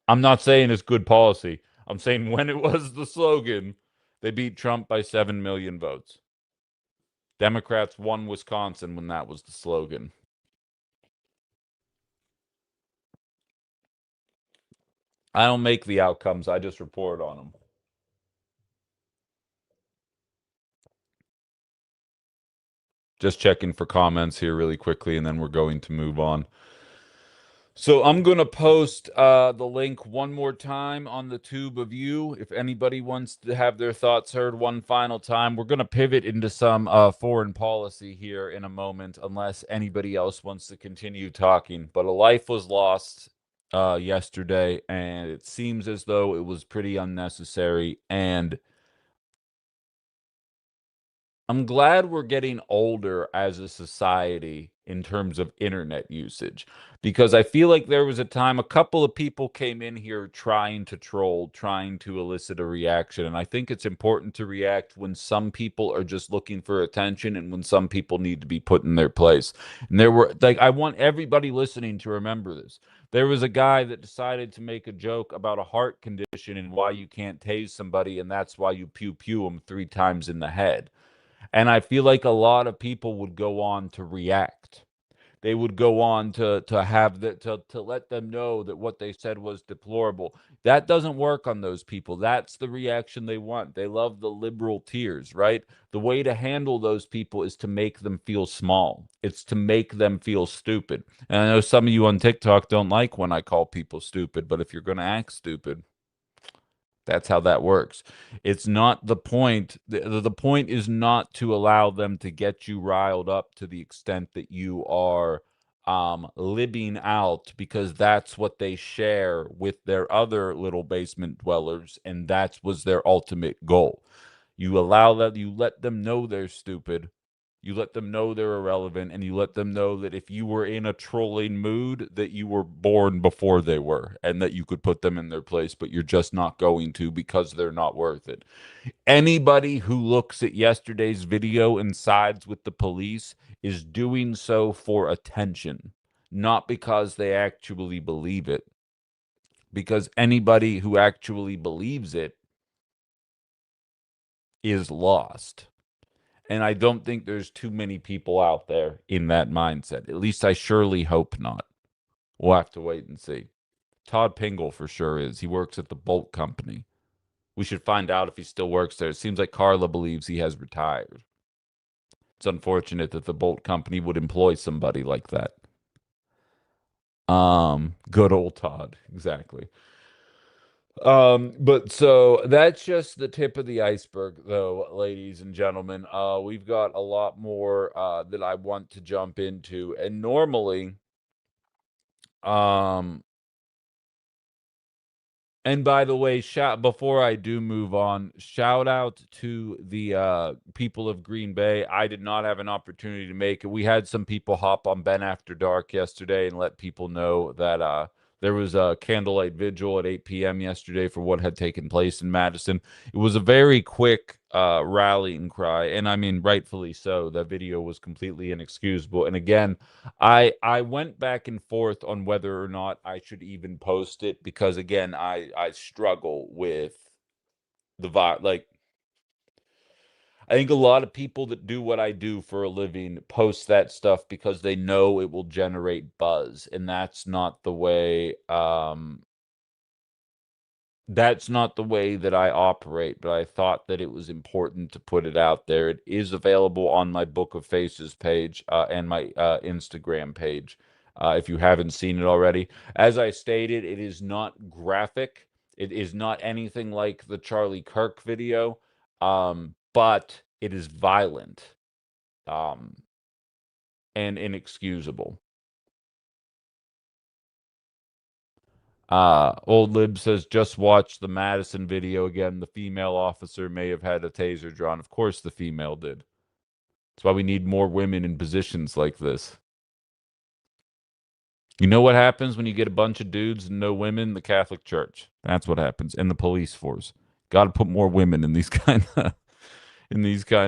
I'm not saying it's good policy. I'm saying when it was the slogan, they beat Trump by 7 million votes. Democrats won Wisconsin when that was the slogan. I don't make the outcomes. I just report on them. Just checking for comments here really quickly, and then we're going to move on. So I'm going to post the link one more time on the tube of you. If anybody wants to have their thoughts heard one final time, we're going to pivot into some foreign policy here in a moment, unless anybody else wants to continue talking. But a life was lost yesterday, and it seems as though it was pretty unnecessary. And I'm glad we're getting older as a society in terms of internet usage, because I feel like there was a time a couple of people came in here trying to troll, trying to elicit a reaction. And I think it's important to react when some people are just looking for attention and when some people need to be put in their place. And there were, like, I want everybody listening to remember this. There was a guy that decided to make a joke about a heart condition and why you can't tase somebody, and that's why you pew pew them 3 times in the head. And I feel like a lot of people would go on to react. They would go on to have that to let them know that what they said was deplorable. That doesn't work on those people. That's the reaction they want. They love the liberal tears, right? The way to handle those people is to make them feel small. It's to make them feel stupid. And I know some of you on TikTok don't like when I call people stupid, but if you're going to act stupid, that's how that works. It's not the point. The point is not to allow them to get you riled up to the extent that you are libbing out, because that's what they share with their other little basement dwellers, and that was their ultimate goal. You allow that, you let them know they're stupid, you let them know they're irrelevant, and you let them know that if you were in a trolling mood, that you were born before they were, and that you could put them in their place, but you're just not going to because they're not worth it. Anybody who looks at yesterday's video and sides with the police is doing so for attention, not because they actually believe it. Because anybody who actually believes it is lost. And I don't think there's too many people out there in that mindset. At least I surely hope not. We'll have to wait and see. Todd Pingle for sure is. He works at the Bolt Company. We should find out if he still works there. It seems like Carla believes he has retired. It's unfortunate that the Bolt Company would employ somebody like that. Good old Todd. Exactly. But so that's just the tip of the iceberg, though, ladies and gentlemen. We've got a lot more that I want to jump into, and normally, and by the way, before I do move on, shout out to the people of Green Bay. I did not have an opportunity to make it. We had some people hop on Ben After Dark yesterday and let people know that there was a candlelight vigil at 8 p.m. yesterday for what had taken place in Madison. It was a very quick rallying cry, and I mean, rightfully so. That video was completely inexcusable. And again, I went back and forth on whether or not I should even post it, because again, I struggle with the vibe. Like, I think a lot of people that do what I do for a living post that stuff because they know it will generate buzz, and that's not the way that I operate, but I thought that it was important to put it out there. It is available on my Book of Faces page and my Instagram page. if you haven't seen it already. As I stated, it is not graphic. It is not anything like the Charlie Kirk video, but it is violent and inexcusable. Old Lib says, just watch the Madison video again. The female officer may have had a taser drawn. Of course the female did. That's why we need more women in positions like this. You know what happens when you get a bunch of dudes and no women? The Catholic Church. That's what happens. And the police force. Got to put more women in these kind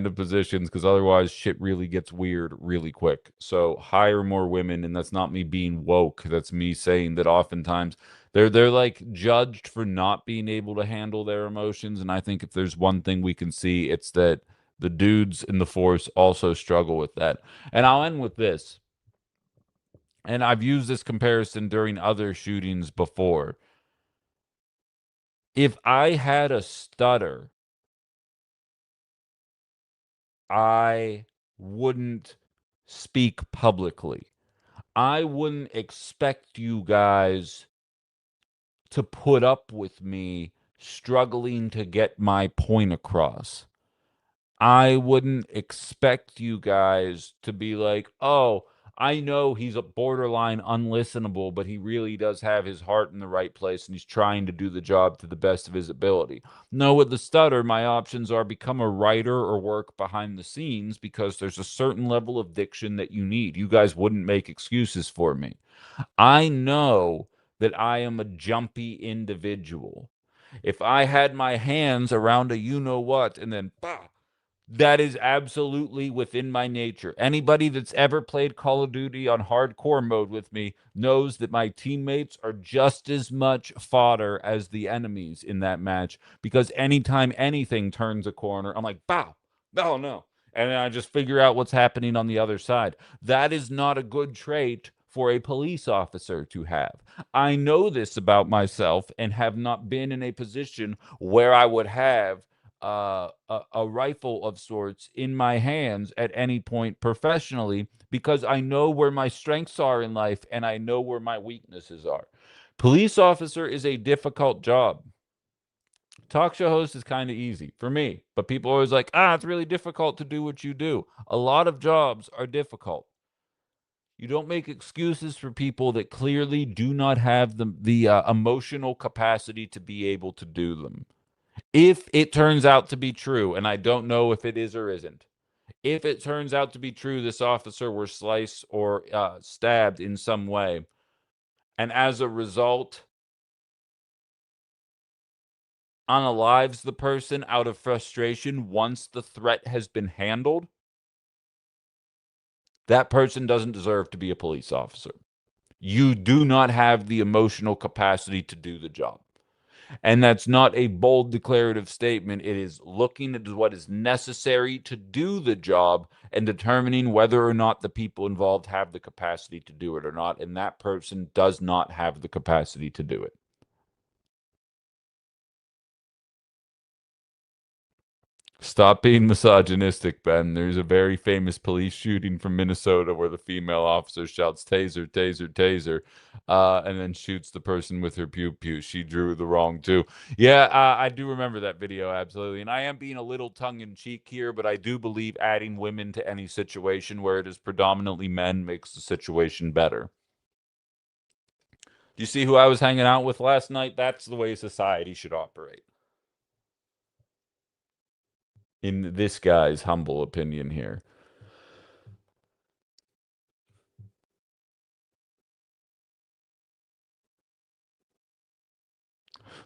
of positions, because otherwise shit really gets weird really quick. So hire more women, and that's not me being woke. That's me saying that oftentimes they're like judged for not being able to handle their emotions. And I think if there's one thing we can see, it's that the dudes in the force also struggle with that. And I'll end with this. And I've used this comparison during other shootings before. If I had a stutter, I wouldn't speak publicly. I wouldn't expect you guys to put up with me struggling to get my point across. I wouldn't expect you guys to be like, oh, I know he's a borderline unlistenable, but he really does have his heart in the right place and he's trying to do the job to the best of his ability. No, with the stutter, my options are become a writer or work behind the scenes, because there's a certain level of diction that you need. You guys wouldn't make excuses for me. I know that I am a jumpy individual. If I had my hands around a you know what and then bah, that is absolutely within my nature. Anybody that's ever played Call of Duty on hardcore mode with me knows that my teammates are just as much fodder as the enemies in that match, because anytime anything turns a corner, I'm like, bow, oh no. And then I just figure out what's happening on the other side. That is not a good trait for a police officer to have. I know this about myself and have not been in a position where I would have a rifle of sorts in my hands at any point professionally, because I know where my strengths are in life and I know where my weaknesses are. Police officer is a difficult job. Talk show host is kind of easy for me, but people are always like, it's really difficult to do what you do. A lot of jobs are difficult. You don't make excuses for people that clearly do not have the emotional capacity to be able to do them. If it turns out to be true, and I don't know if it is or isn't, if it turns out to be true, this officer were sliced or stabbed in some way, and as a result, unalives the person out of frustration once the threat has been handled, that person doesn't deserve to be a police officer. You do not have the emotional capacity to do the job. And that's not a bold declarative statement. It is looking at what is necessary to do the job and determining whether or not the people involved have the capacity to do it or not. And that person does not have the capacity to do it. Stop being misogynistic, Ben. There's a very famous police shooting from Minnesota where the female officer shouts, taser, taser, taser, and then shoots the person with her pew pew. She drew the wrong too. Yeah, I do remember that video, absolutely. And I am being a little tongue-in-cheek here, but I do believe adding women to any situation where it is predominantly men makes the situation better. Do you see who I was hanging out with last night? That's the way society should operate. In this guy's humble opinion here.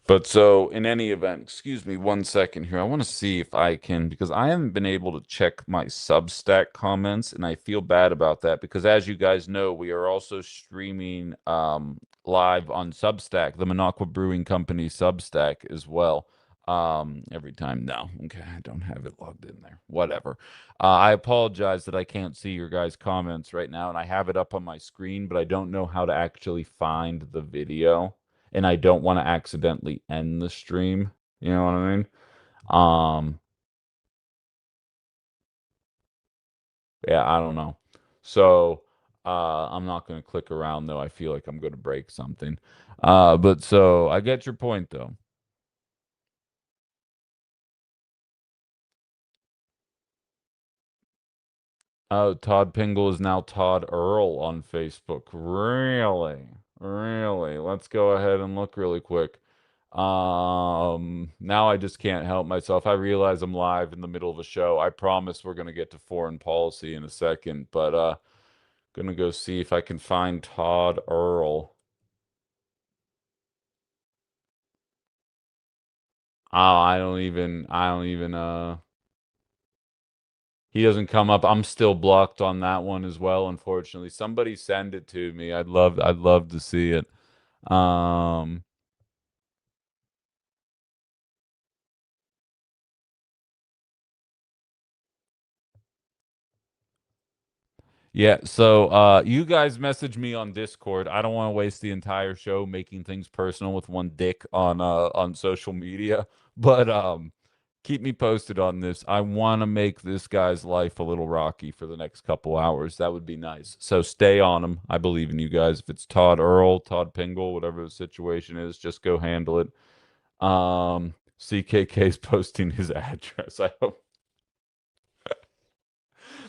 But so in any event, excuse me 1 second here. I want to see if I can, because I haven't been able to check my Substack comments, and I feel bad about that, because as you guys know, we are also streaming live on Substack, the Minocqua Brewing Company Substack as well. Every time. No, okay, I don't have it logged in there. Whatever. I apologize that I can't see your guys' comments right now, and I have it up on my screen, but I don't know how to actually find the video, and I don't want to accidentally end the stream. You know what I mean? Um, yeah, I don't know. So, I'm not going to click around though. I feel like I'm going to break something. But so I get your point though. Oh, Todd Pingle is now Todd Earl on Facebook. Really? Really? Let's go ahead and look really quick. Now I just can't help myself. I realize I'm live in the middle of a show. I promise we're gonna get to foreign policy in a second, but gonna go see if I can find Todd Earl. Oh, I don't even he doesn't come up. I'm still blocked on that one as well, unfortunately. Somebody send it to me. I'd love to see it. Um Yeah, so you guys message me on Discord. I don't want to waste the entire show making things personal with one dick on social media, but keep me posted on this. I want to make this guy's life a little rocky for the next couple hours. That would be nice. So stay on him. I believe in you guys. If it's Todd Earl, Todd Pingle, whatever the situation is, just go handle it. CKK's posting his address. I hope.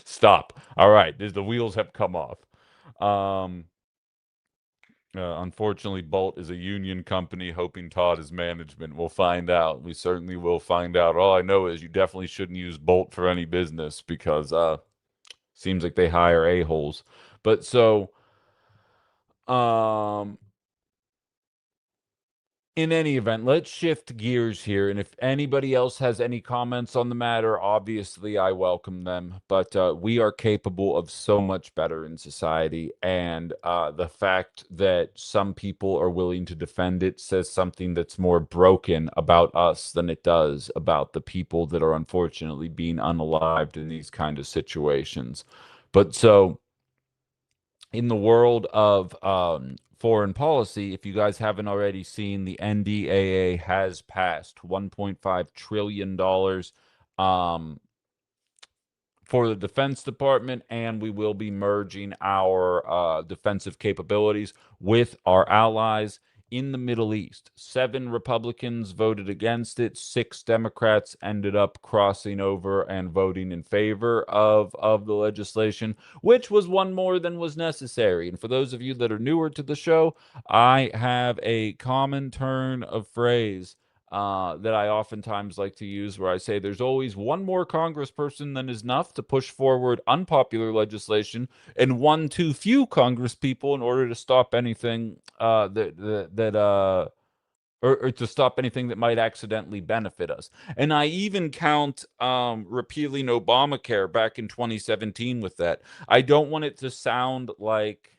Stop. All right, the wheels have come off. Unfortunately, Bolt is a union company, hoping Todd is management. We'll find out. We certainly will find out. All I know is you definitely shouldn't use Bolt for any business because seems like they hire a-holes. But so um in any event, let's shift gears here. And if anybody else has any comments on the matter, obviously I welcome them. But we are capable of so much better in society. And the fact that some people are willing to defend it says something that's more broken about us than it does about the people that are unfortunately being unalived in these kind of situations. But so in the world of foreign policy, if you guys haven't already seen, the NDAA has passed $1.5 trillion for the Defense Department, and we will be merging our defensive capabilities with our allies in the Middle East. 7 Republicans voted against it. 6 Democrats ended up crossing over and voting in favor of the legislation, which was one more than was necessary. And for those of you that are newer to the show, I have a common turn of phrase that I oftentimes like to use, where I say there's always one more congressperson than is enough to push forward unpopular legislation, and one too few congresspeople in order to stop anything or to stop anything that might accidentally benefit us. And I even count repealing Obamacare back in 2017 with that. I don't want it to sound like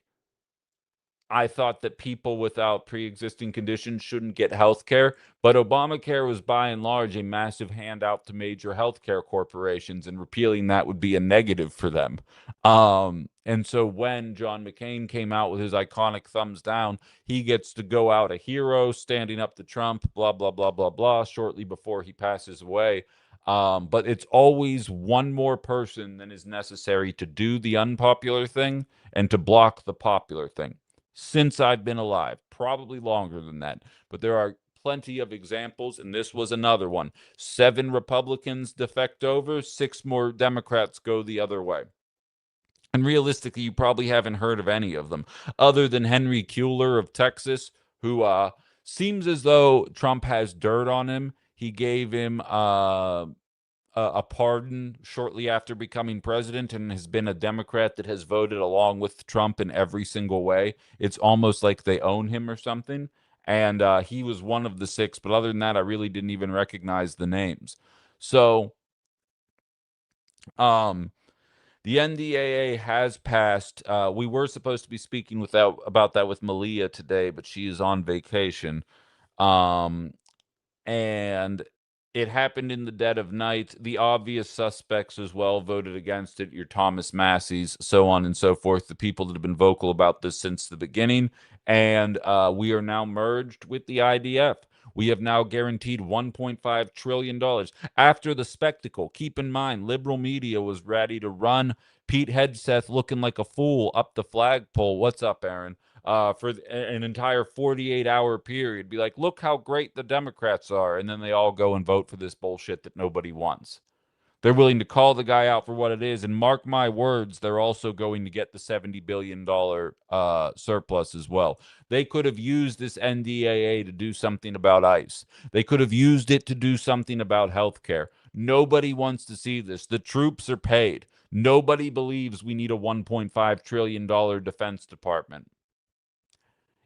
I thought that people without pre-existing conditions shouldn't get health care, but Obamacare was by and large a massive handout to major healthcare corporations, and repealing that would be a negative for them. And so when John McCain came out with his iconic thumbs down, he gets to go out a hero, standing up to Trump, blah, blah, blah, blah, blah, shortly before he passes away. But it's always one more person than is necessary to do the unpopular thing and to block the popular thing since I've been alive, probably longer than that. But there are plenty of examples, and this was another one. 7 Republicans defect over, 6 more Democrats go the other way. And realistically, you probably haven't heard of any of them, other than Henry Kuehler of Texas, who seems as though Trump has dirt on him. He gave him a pardon shortly after becoming president, and has been a Democrat that has voted along with Trump in every single way. It's almost like they own him or something. And he was one of the 6, but other than that, I really didn't even recognize the names. So, um, the NDAA has passed. We were supposed to be speaking about that with Malia today, but she is on vacation. Um, and it happened in the dead of night. The obvious suspects as well voted against it. Your Thomas Masseys, so on and so forth. The people that have been vocal about this since the beginning. And we are now merged with the IDF. We have now guaranteed $1.5 trillion. After the spectacle, keep in mind, liberal media was ready to run Pete Hegseth looking like a fool up the flagpole. What's up, Aaron? For an entire 48-hour period. Be like, look how great the Democrats are. And then they all go and vote for this bullshit that nobody wants. They're willing to call the guy out for what it is. And mark my words, they're also going to get the $70 billion surplus as well. They could have used this NDAA to do something about ICE. They could have used it to do something about healthcare. Nobody wants to see this. The troops are paid. Nobody believes we need a $1.5 trillion Defense Department.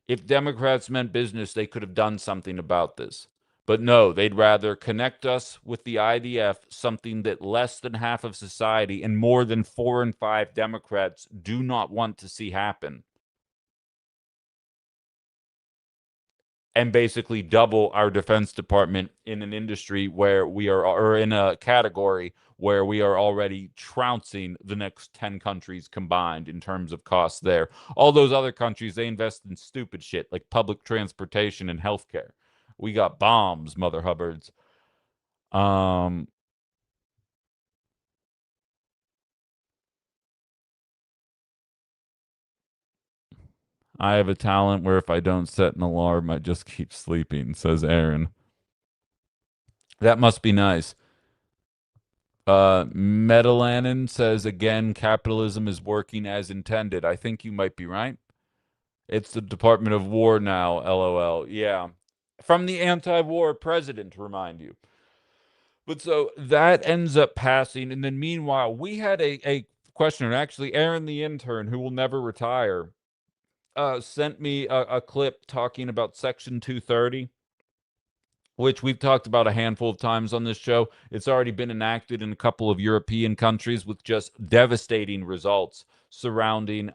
If Democrats meant business, they could have done something about this. But no, they'd rather connect us with the IDF, something that less than half of society and more than 4 in 5 Democrats do not want to see happen. And basically double our Defense Department in an industry where we are, or in a category where we are already trouncing the next 10 countries combined in terms of costs there. All those other countries, they invest in stupid shit like public transportation and healthcare. We got bombs, Mother Hubbards. I have a talent where if I don't set an alarm, I just keep sleeping, says Aaron. That must be nice. Metalanin says, again, capitalism is working as intended. I think you might be right. It's the Department of War now, LOL. Yeah. From the anti-war president, to remind you. But so that ends up passing. And then meanwhile, we had a questioner, actually, Aaron the intern, who will never retire, sent me a clip talking about Section 230, which we've talked about a handful of times on this show. It's already been enacted in a couple of European countries with just devastating results surrounding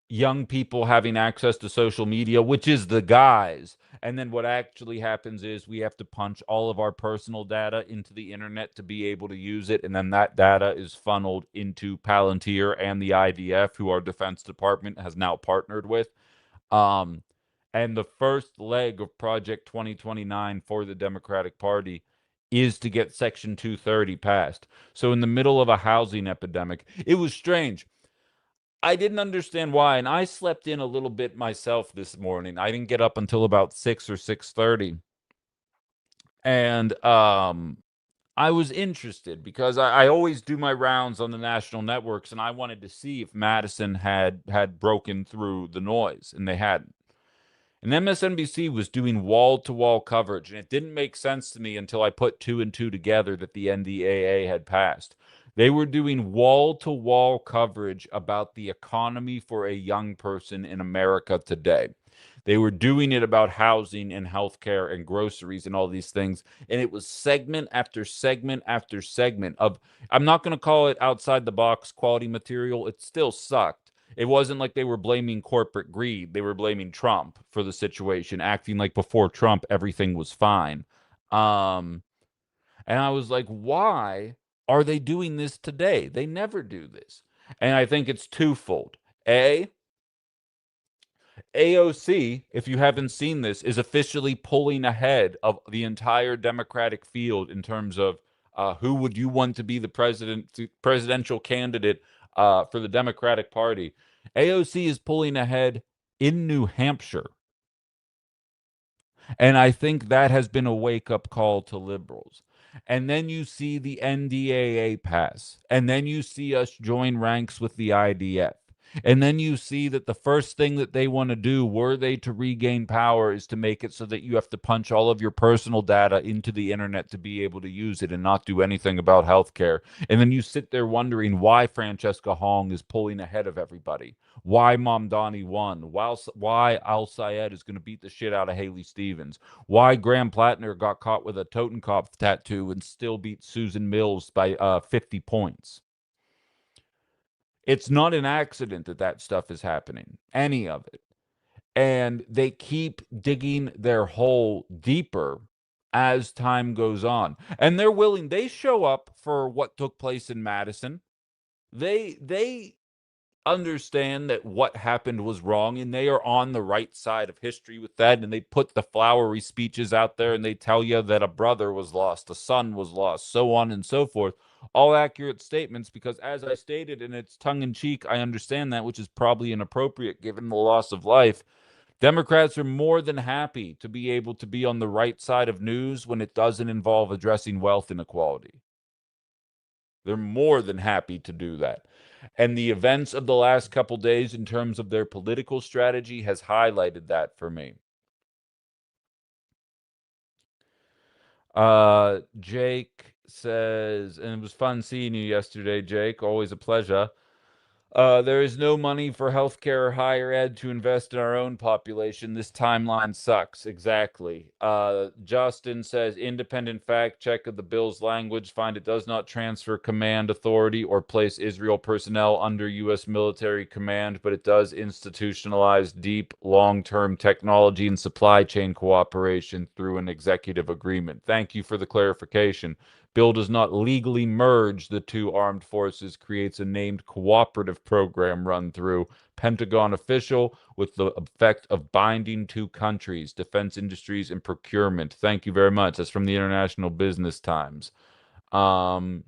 young people having access to social media, which is the guise. And then what actually happens is we have to punch all of our personal data into the internet to be able to use it. And then that data is funneled into Palantir and the IDF, who our Defense Department has now partnered with. And the first leg of Project 2029 for the Democratic Party is to get Section 230 passed. So in the middle of a housing epidemic, it was strange. I didn't understand why, and I slept in a little bit myself this morning. I didn't get up until about 6 or 6:30. And I was interested because I always do my rounds on the national networks, and I wanted to see if Madison had broken through the noise, and they hadn't. And MSNBC was doing wall-to-wall coverage, and it didn't make sense to me until I put 2 and 2 together that the NDAA had passed. They were doing wall-to-wall coverage about the economy for a young person in America today. They were doing it about housing and healthcare and groceries and all these things. And it was segment after segment after segment of, I'm not going to call it outside the box quality material. It still sucked. It wasn't like they were blaming corporate greed. They were blaming Trump for the situation, acting like before Trump, everything was fine. And I was like, why are they doing this today? They never do this. And I think it's twofold. AOC, if you haven't seen this, is officially pulling ahead of the entire Democratic field in terms of who would you want to be the presidential candidate for the Democratic Party. AOC is pulling ahead in New Hampshire. And I think that has been a wake-up call to liberals. And then you see the NDAA pass. And then you see us join ranks with the IDF. And then you see that the first thing that they want to do, were they to regain power, is to make it so that you have to punch all of your personal data into the internet to be able to use it and not do anything about healthcare. And then you sit there wondering why Francesca Hong is pulling ahead of everybody, why Mamdani won, why Al Sayed is going to beat the shit out of Haley Stevens, why Graham Plattner got caught with a Totenkopf tattoo and still beat Susan Mills by 50 points. It's not an accident that that stuff is happening, any of it. And they keep digging their hole deeper as time goes on. And they're willing, they show up for what took place in Madison. They understand that what happened was wrong, and they are on the right side of history with that, and they put the flowery speeches out there, and they tell you that a brother was lost, a son was lost, so on and so forth. All accurate statements, because as I stated, and it's tongue-in-cheek, I understand that, which is probably inappropriate given the loss of life. Democrats are more than happy to be able to be on the right side of news when it doesn't involve addressing wealth inequality. They're more than happy to do that. And the events of the last couple days in terms of their political strategy has highlighted that for me. Jake says, and it was fun seeing you yesterday, Jake. Always a pleasure. There is no money for healthcare or higher ed to invest in our own population. This timeline sucks. Exactly. Justin says, independent fact check of the bill's language find it does not transfer command authority or place Israel personnel under U.S. military command, but it does institutionalize deep, long-term technology and supply chain cooperation through an executive agreement. Thank you for the clarification. Bill does not legally merge the two armed forces, creates a named cooperative program run through Pentagon official with the effect of binding two countries, defense industries, and procurement. Thank you very much. That's from the International Business Times. Until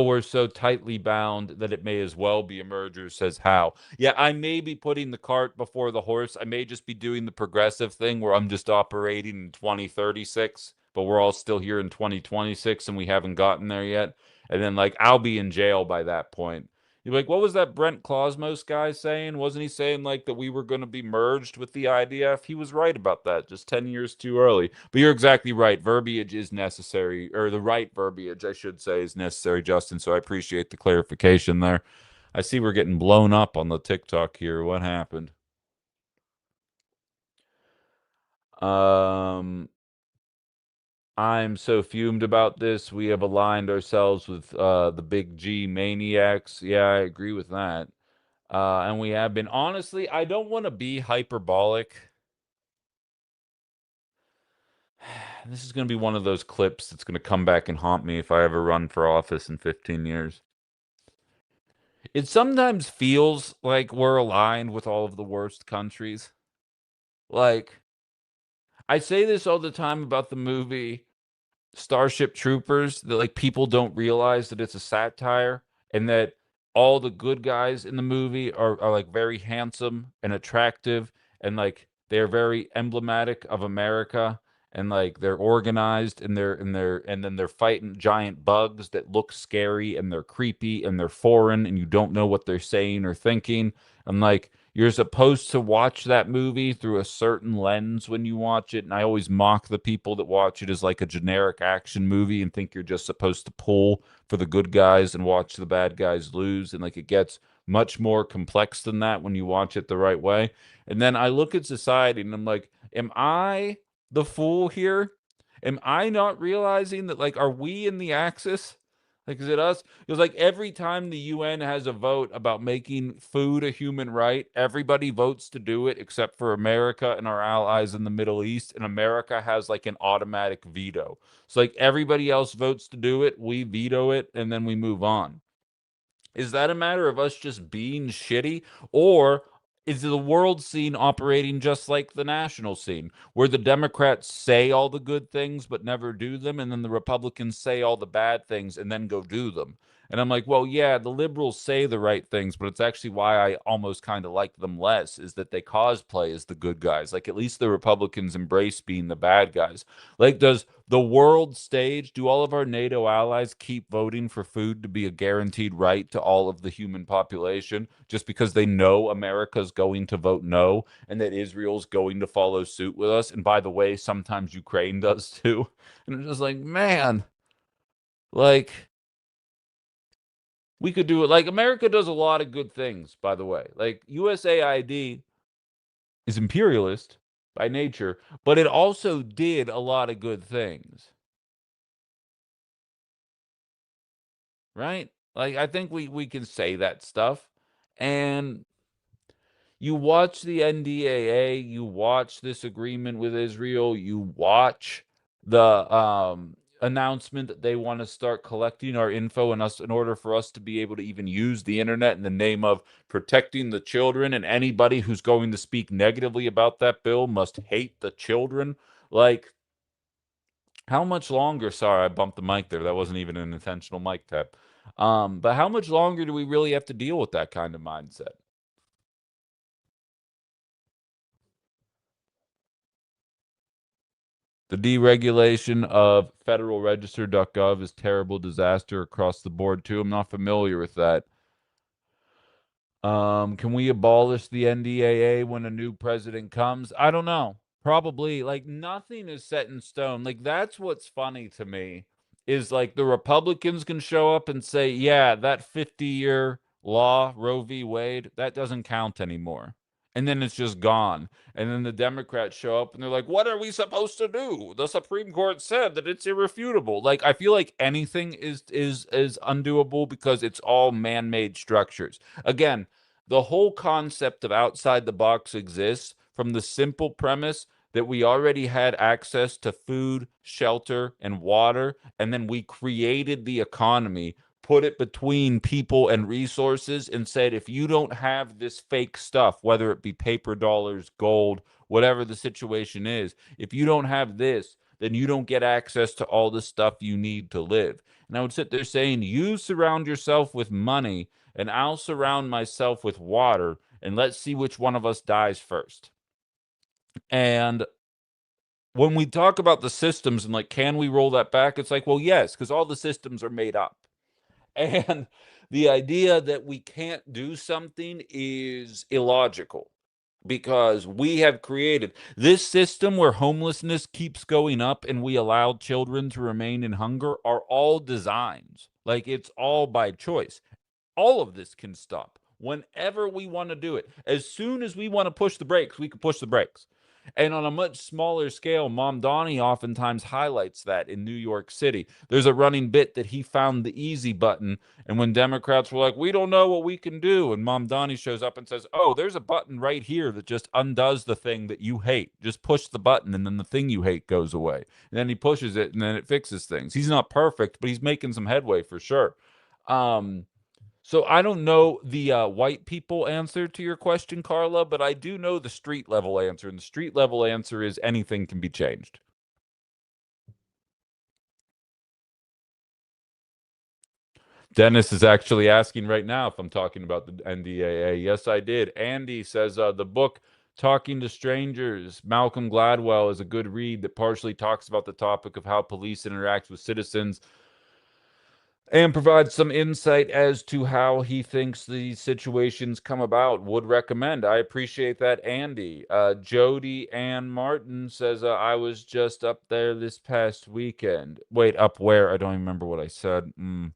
we're so tightly bound that it may as well be a merger, says How. Yeah, I may be putting the cart before the horse. I may just be doing the progressive thing where I'm just operating in 2036, but we're all still here in 2026 and we haven't gotten there yet. And then, like, I'll be in jail by that point. You're like, what was that Brent Cosmos guy saying? Wasn't he saying, like, that we were going to be merged with the IDF? He was right about that, just 10 years too early. But you're exactly right. Verbiage is necessary, or the right verbiage, I should say, is necessary, Justin. So I appreciate the clarification there. I see we're getting blown up on the TikTok here. What happened? I'm so fumed about this. We have aligned ourselves with the big G maniacs. Yeah, I agree with that. And we have been. Honestly, I don't want to be hyperbolic. This is going to be one of those clips that's going to come back and haunt me if I ever run for office in 15 years. It sometimes feels like we're aligned with all of the worst countries. Like, I say this all the time about the movie Starship Troopers, that like people don't realize that it's a satire and that all the good guys in the movie are like very handsome and attractive and like they're very emblematic of America and like they're organized and then they're fighting giant bugs that look scary and they're creepy and they're foreign and you don't know what they're saying or thinking. And like you're supposed to watch that movie through a certain lens when you watch it. And I always mock the people that watch it as like a generic action movie and think you're just supposed to pull for the good guys and watch the bad guys lose. And like it gets much more complex than that when you watch it the right way. And then I look at society and I'm like, am I the fool here? Am I not realizing that, like, are we in the axis? Like, is it us? Because, like, every time the UN has a vote about making food a human right, everybody votes to do it except for America and our allies in the Middle East. And America has, like, an automatic veto. So, like, everybody else votes to do it, we veto it, and then we move on. Is that a matter of us just being shitty? Or is the world scene operating just like the national scene, where the Democrats say all the good things but never do them, and then the Republicans say all the bad things and then go do them? And I'm like, well, yeah, the liberals say the right things, but it's actually why I almost kind of like them less, is that they cosplay as the good guys. Like, at least the Republicans embrace being the bad guys. Like, does the world stage, do all of our NATO allies keep voting for food to be a guaranteed right to all of the human population just because they know America's going to vote no and that Israel's going to follow suit with us? And by the way, sometimes Ukraine does too. And it's just like, man, like, we could do it. Like, America does a lot of good things, by the way. Like, USAID is imperialist by nature, but it also did a lot of good things. Right? Like, I think we can say that stuff. And you watch the NDAA, you watch this agreement with Israel, you watch the announcement that they want to start collecting our info in order for us to be able to even use the internet in the name of protecting the children, and anybody who's going to speak negatively about that bill must hate the children. Like, how much longer? Sorry, I bumped the mic there. That wasn't even an intentional mic tap. But how much longer do we really have to deal with that kind of mindset? The deregulation of federalregister.gov is terrible disaster across the board too. I'm not familiar with that. Can we abolish the NDAA when a new president comes? I don't know. Probably. Like, nothing is set in stone. Like, that's what's funny to me is like the Republicans can show up and say, yeah, that 50-year law, Roe v. Wade, that doesn't count anymore. And then it's just gone. And then the Democrats show up and they're like, what are we supposed to do? The Supreme Court said that it's irrefutable. Like, I feel like anything is undoable because it's all man-made structures. Again, the whole concept of outside the box exists from the simple premise that we already had access to food, shelter, and water, and then we created the economy, put it between people and resources, and said, if you don't have this fake stuff, whether it be paper dollars, gold, whatever the situation is, if you don't have this, then you don't get access to all the stuff you need to live. And I would sit there saying, you surround yourself with money, and I'll surround myself with water, and let's see which one of us dies first. And when we talk about the systems and like, can we roll that back? It's like, well, yes, because all the systems are made up. And the idea that we can't do something is illogical because we have created this system where homelessness keeps going up and we allow children to remain in hunger are all designs. Like, it's all by choice. All of this can stop whenever we want to do it. As soon as we want to push the brakes, we can push the brakes. And on a much smaller scale, Mom Donnie oftentimes highlights that in New York City. There's a running bit that he found the easy button. And when Democrats were like, we don't know what we can do, and Mom Donnie shows up and says, oh, there's a button right here that just undoes the thing that you hate. Just push the button, and then the thing you hate goes away. And then he pushes it, and then it fixes things. He's not perfect, but he's making some headway for sure. So I don't know the white people answer to your question, Carla, but I do know the street level answer. And the street level answer is anything can be changed. Dennis is actually asking right now if I'm talking about the NDAA. Yes, I did. Andy says the book Talking to Strangers, Malcolm Gladwell, is a good read that partially talks about the topic of how police interact with citizens and provide some insight as to how he thinks these situations come about. Would recommend. I appreciate that, Andy. Jody Ann Martin says, I was just up there this past weekend. Wait, up where? I don't even remember what I said. And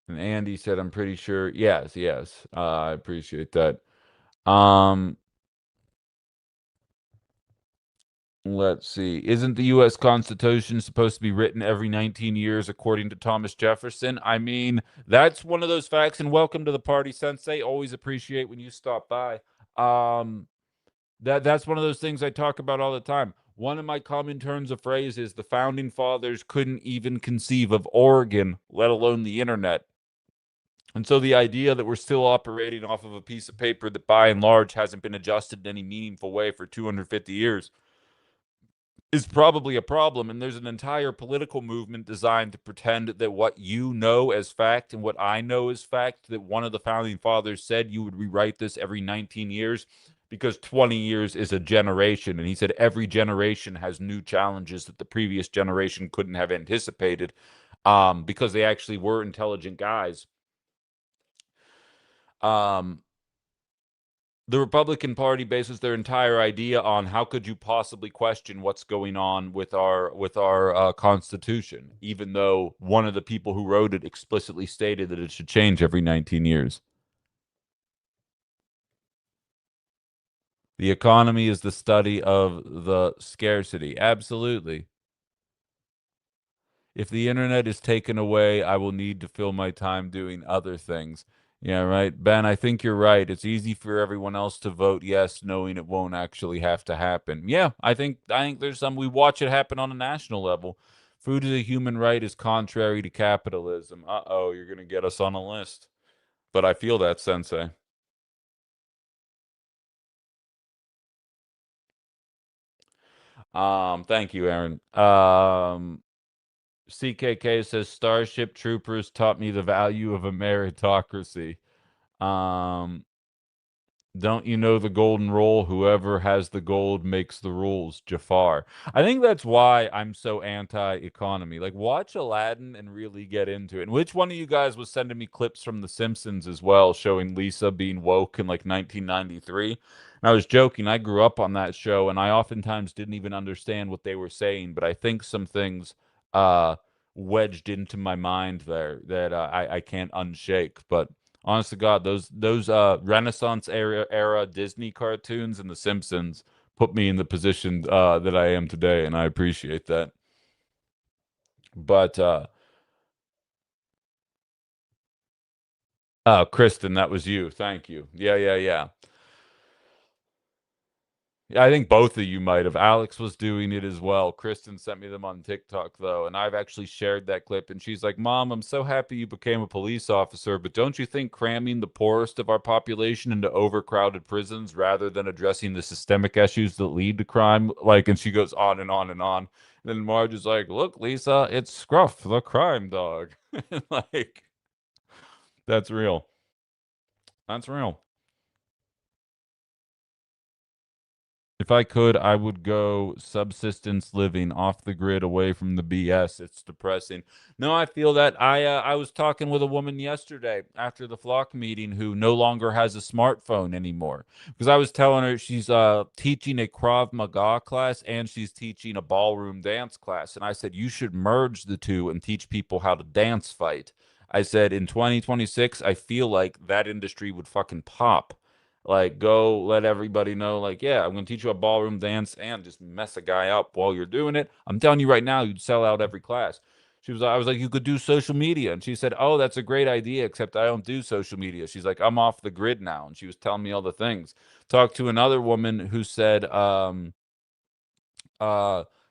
Andy said, I'm pretty sure. Yes, yes. I appreciate that. Let's see. Isn't the U.S. Constitution supposed to be written every 19 years, according to Thomas Jefferson? I mean, that's one of those facts. And welcome to the party, Sensei. Always appreciate when you stop by. That's one of those things I talk about all the time. One of my common turns of phrase is the founding fathers couldn't even conceive of Oregon, let alone the internet. And so the idea that we're still operating off of a piece of paper that by and large hasn't been adjusted in any meaningful way for 250 years is probably a problem. And there's an entire political movement designed to pretend that what you know as fact and what I know as fact, that one of the founding fathers said you would rewrite this every 19 years because 20 years is a generation. And he said every generation has new challenges that the previous generation couldn't have anticipated, because they actually were intelligent guys. The Republican Party bases their entire idea on how could you possibly question what's going on with our Constitution, even though one of the people who wrote it explicitly stated that it should change every 19 years. The economy is the study of the scarcity. Absolutely. If the internet is taken away, I will need to fill my time doing other things. Yeah, right. Ben, I think you're right. It's easy for everyone else to vote yes, knowing it won't actually have to happen. Yeah, I think there's some, we watch it happen on a national level. Food is a human right is contrary to capitalism. Uh-oh, you're going to get us on a list. But I feel that, Sensei. Thank you, Aaron. CKK says Starship Troopers taught me the value of a meritocracy. Um, don't you know the golden rule? Whoever has the gold makes the rules. Jafar. I think that's why I'm so anti-economy. Like, watch Aladdin and really get into it. And which one of you guys was sending me clips from The Simpsons as well, showing Lisa being woke in like 1993? And I was joking. I grew up on that show, and I oftentimes didn't even understand what they were saying. But I think some things wedged into my mind there that I can't unshake. But honest to God, those Renaissance era Disney cartoons and The Simpsons put me in the position that I am today, and I appreciate that. But Kristen, that was you. Thank you. Yeah, yeah, yeah. Yeah, I think both of you might have. Alex was doing it as well. Kristen sent me them on TikTok, though, and I've actually shared that clip. And she's like, Mom, I'm so happy you became a police officer, but don't you think cramming the poorest of our population into overcrowded prisons rather than addressing the systemic issues that lead to crime? Like, and she goes on and on and on. And then Marge is like, Look, Lisa, it's Scruff, the crime dog. Like, that's real. That's real. If I could, I would go subsistence living, off the grid, away from the BS. It's depressing. No, I feel that. I was talking with a woman yesterday after the flock meeting who no longer has a smartphone anymore because I was telling her she's teaching a Krav Maga class and she's teaching a ballroom dance class, and I said you should merge the two and teach people how to dance fight. I said in 2026, I feel like that industry would fucking pop. Like, go let everybody know, like, yeah, I'm going to teach you a ballroom dance and just mess a guy up while you're doing it. I'm telling you right now, you'd sell out every class. I was like, you could do social media. And she said, oh, that's a great idea, except I don't do social media. She's like, I'm off the grid now. And she was telling me all the things. Talked to another woman who said, uh,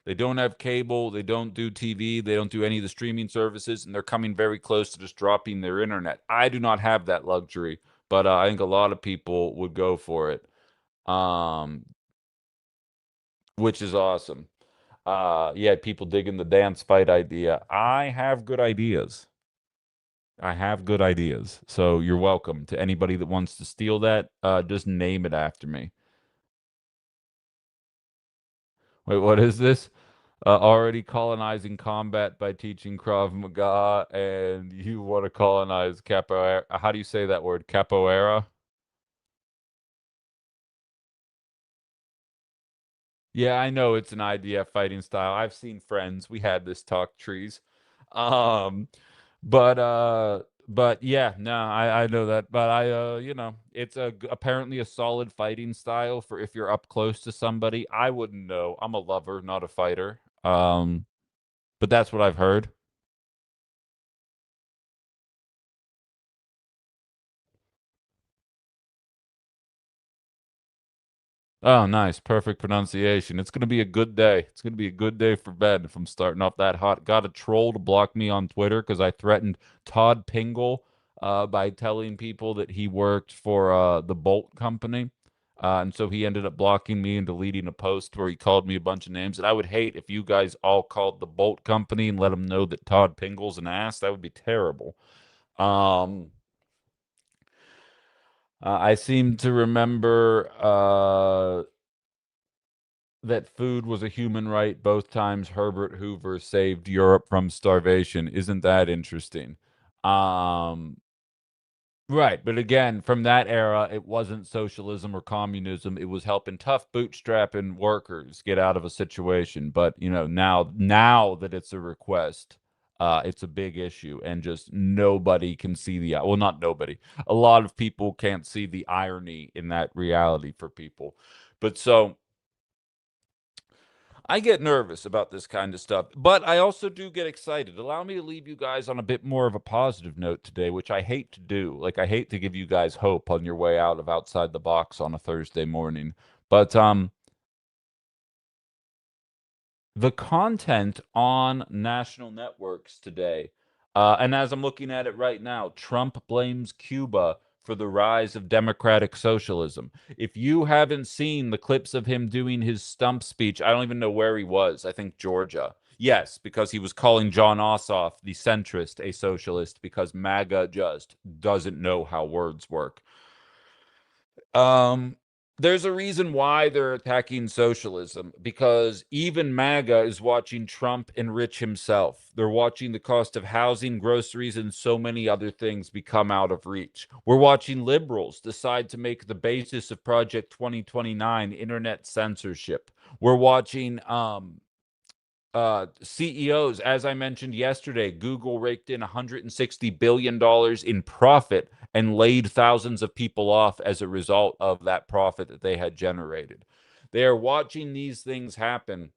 they don't have cable, they don't do TV, they don't do any of the streaming services, and they're coming very close to just dropping their internet. I do not have that luxury, but I think a lot of people would go for it, um, which is awesome. Yeah, people digging the dance fight idea. I have good ideas. I have good ideas. So you're welcome to anybody that wants to steal that. Just name it after me. Wait, what is this? Already colonizing combat by teaching Krav Maga, and you want to colonize capoeira. How do you say that word? Capoeira? Yeah, I know it's an IDF fighting style. I've seen Friends. We had this talk, trees. Um, but yeah, no, I know that. But it's apparently a solid fighting style for if you're up close to somebody. I wouldn't know. I'm a lover, not a fighter. But that's what I've heard. Oh, nice. Perfect pronunciation. It's going to be a good day. It's going to be a good day for Ben if I'm starting off that hot. Got a troll to block me on Twitter because I threatened Todd Pingle by telling people that he worked for the Bolt Company. And so he ended up blocking me and deleting a post where he called me a bunch of names. And I would hate if you guys all called the Bolt Company and let them know that Todd Pingle's an ass. That would be terrible. Um, I seem to remember that food was a human right both times Herbert Hoover saved Europe from starvation. Isn't that interesting? Um, right, but again, from that era, it wasn't socialism or communism. It was helping tough bootstrapping workers get out of a situation. But now that it's a request, it's a big issue, and just nobody can see well, not nobody. A lot of people can't see the irony in that reality for people. But so I get nervous about this kind of stuff, but I also do get excited. Allow me to leave you guys on a bit more of a positive note today, which I hate to do. Like, I hate to give you guys hope on your way out of outside the box on a Thursday morning. But the content on national networks today, and as I'm looking at it right now, Trump blames Cuba for the rise of democratic socialism. If you haven't seen the clips of him doing his stump speech, I don't even know where he was. I think Georgia. Yes, because he was calling John Ossoff, the centrist, a socialist because MAGA just doesn't know how words work. Um, there's a reason why they're attacking socialism because even MAGA is watching Trump enrich himself. They're watching the cost of housing, groceries, and so many other things become out of reach. We're watching liberals decide to make the basis of Project 2029 internet censorship. We're watching CEOs, as I mentioned yesterday, Google raked in $160 billion in profit and laid thousands of people off as a result of that profit that they had generated. They are watching these things happen.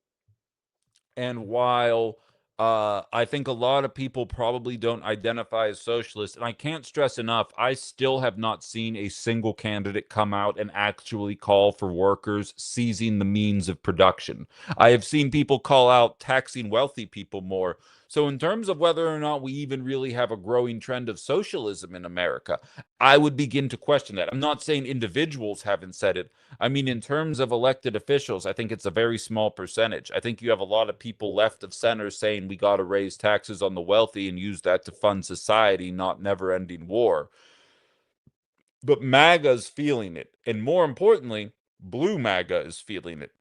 And while I think a lot of people probably don't identify as socialists, and I can't stress enough, I still have not seen a single candidate come out and actually call for workers seizing the means of production. I have seen people call out taxing wealthy people more. So, in terms of whether or not we even really have a growing trend of socialism in America, I would begin to question that. I'm not saying individuals haven't said it. I mean, in terms of elected officials, I think it's a very small percentage. I think you have a lot of people left of center saying we got to raise taxes on the wealthy and use that to fund society, not never ending war. But MAGA's feeling it. And more importantly, Blue MAGA is feeling it.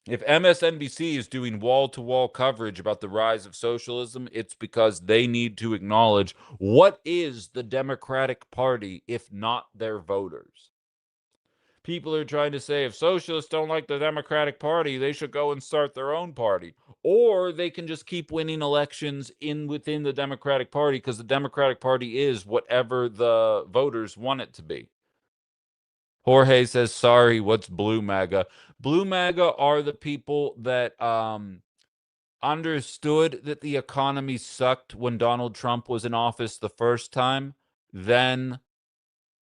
If MSNBC is doing wall to wall coverage about the rise of socialism, it's because they need to acknowledge what is the Democratic Party if not their voters. People are trying to say if socialists don't like the Democratic Party, they should go and start their own party. Or they can just keep winning elections within the Democratic Party because the Democratic Party is whatever the voters want it to be. Jorge says, sorry, what's Blue MAGA? Blue MAGA are the people that understood that the economy sucked when Donald Trump was in office the first time, then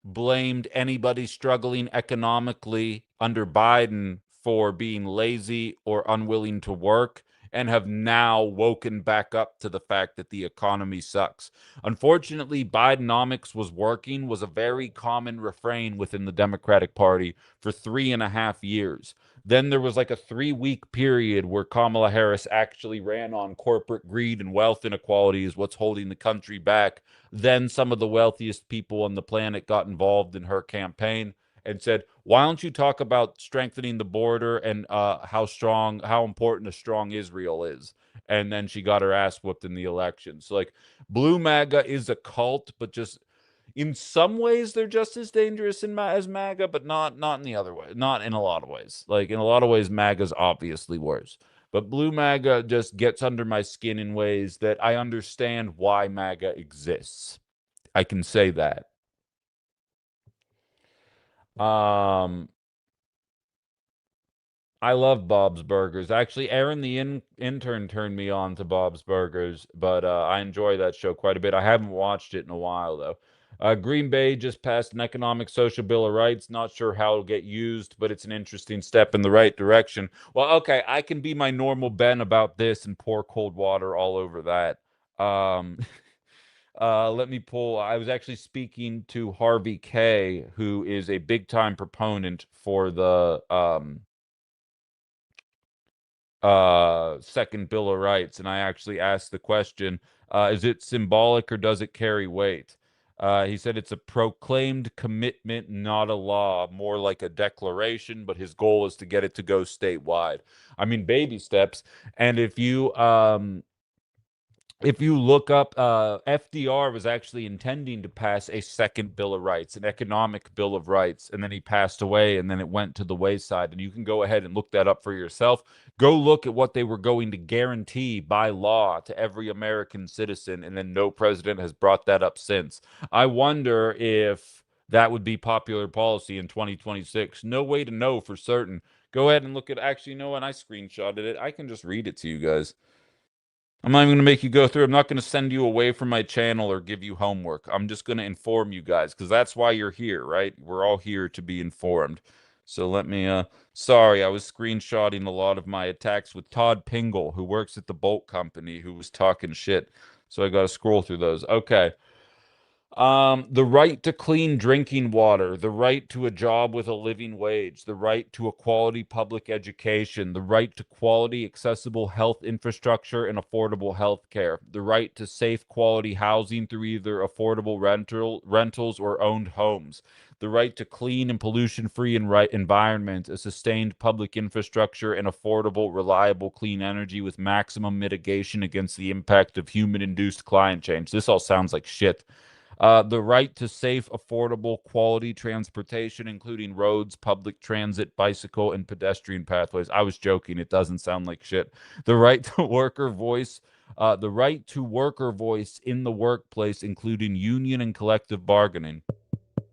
blamed anybody struggling economically under Biden for being lazy or unwilling to work, and have now woken back up to the fact that the economy sucks. Unfortunately, Bidenomics was a very common refrain within the Democratic Party for 3.5 years. Then there was like a 3-week period where Kamala Harris actually ran on corporate greed and wealth inequality is what's holding the country back. Then some of the wealthiest people on the planet got involved in her campaign and said, why don't you talk about strengthening the border and how important a strong Israel is? And then she got her ass whooped in the election. So like Blue MAGA is a cult, but just in some ways they're just as dangerous as MAGA, but not in the other way. Not in a lot of ways. Like in a lot of ways, MAGA's obviously worse. But Blue MAGA just gets under my skin in ways that I understand why MAGA exists. I can say that. I love Bob's Burgers. Actually, Aaron, the intern, turned me on to Bob's Burgers, but I enjoy that show quite a bit. I haven't watched it in a while, though. Green Bay just passed an economic social bill of rights. Not sure how it'll get used, but it's an interesting step in the right direction. Well, okay, I can be my normal Ben about this and pour cold water all over that. Let me pull. I was actually speaking to Harvey K, who is a big time proponent for the second Bill of Rights, and I actually asked the question, is it symbolic or does it carry weight? He said it's a proclaimed commitment, not a law, more like a declaration, but his goal is to get it to go statewide. I mean, baby steps. And if you look up, FDR was actually intending to pass a second Bill of Rights, an economic Bill of Rights, and then he passed away, and then it went to the wayside. And you can go ahead and look that up for yourself. Go look at what they were going to guarantee by law to every American citizen, and then no president has brought that up since. I wonder if that would be popular policy in 2026. No way to know for certain. Go ahead and look at, actually, you know what? I screenshotted it. I can just read it to you guys. I'm not even going to make you go through. I'm not going to send you away from my channel or give you homework. I'm just going to inform you guys because that's why you're here, right? We're all here to be informed. So let me sorry, I was screenshotting a lot of my attacks with Todd Pingle, who works at the Bolt Company, who was talking shit. So I got to scroll through those. Okay. The right to clean drinking water, the right to a job with a living wage, the right to a quality public education, the right to quality, accessible health infrastructure and affordable health care, the right to safe quality housing through either affordable rentals or owned homes, the right to clean and pollution-free environment, a sustained public infrastructure, and affordable, reliable, clean energy with maximum mitigation against the impact of human-induced climate change. This all sounds like shit. The right to safe, affordable, quality transportation, including roads, public transit, bicycle, and pedestrian pathways. I was joking. It doesn't sound like shit. The right to worker voice. The right to worker voice in the workplace, including union and collective bargaining.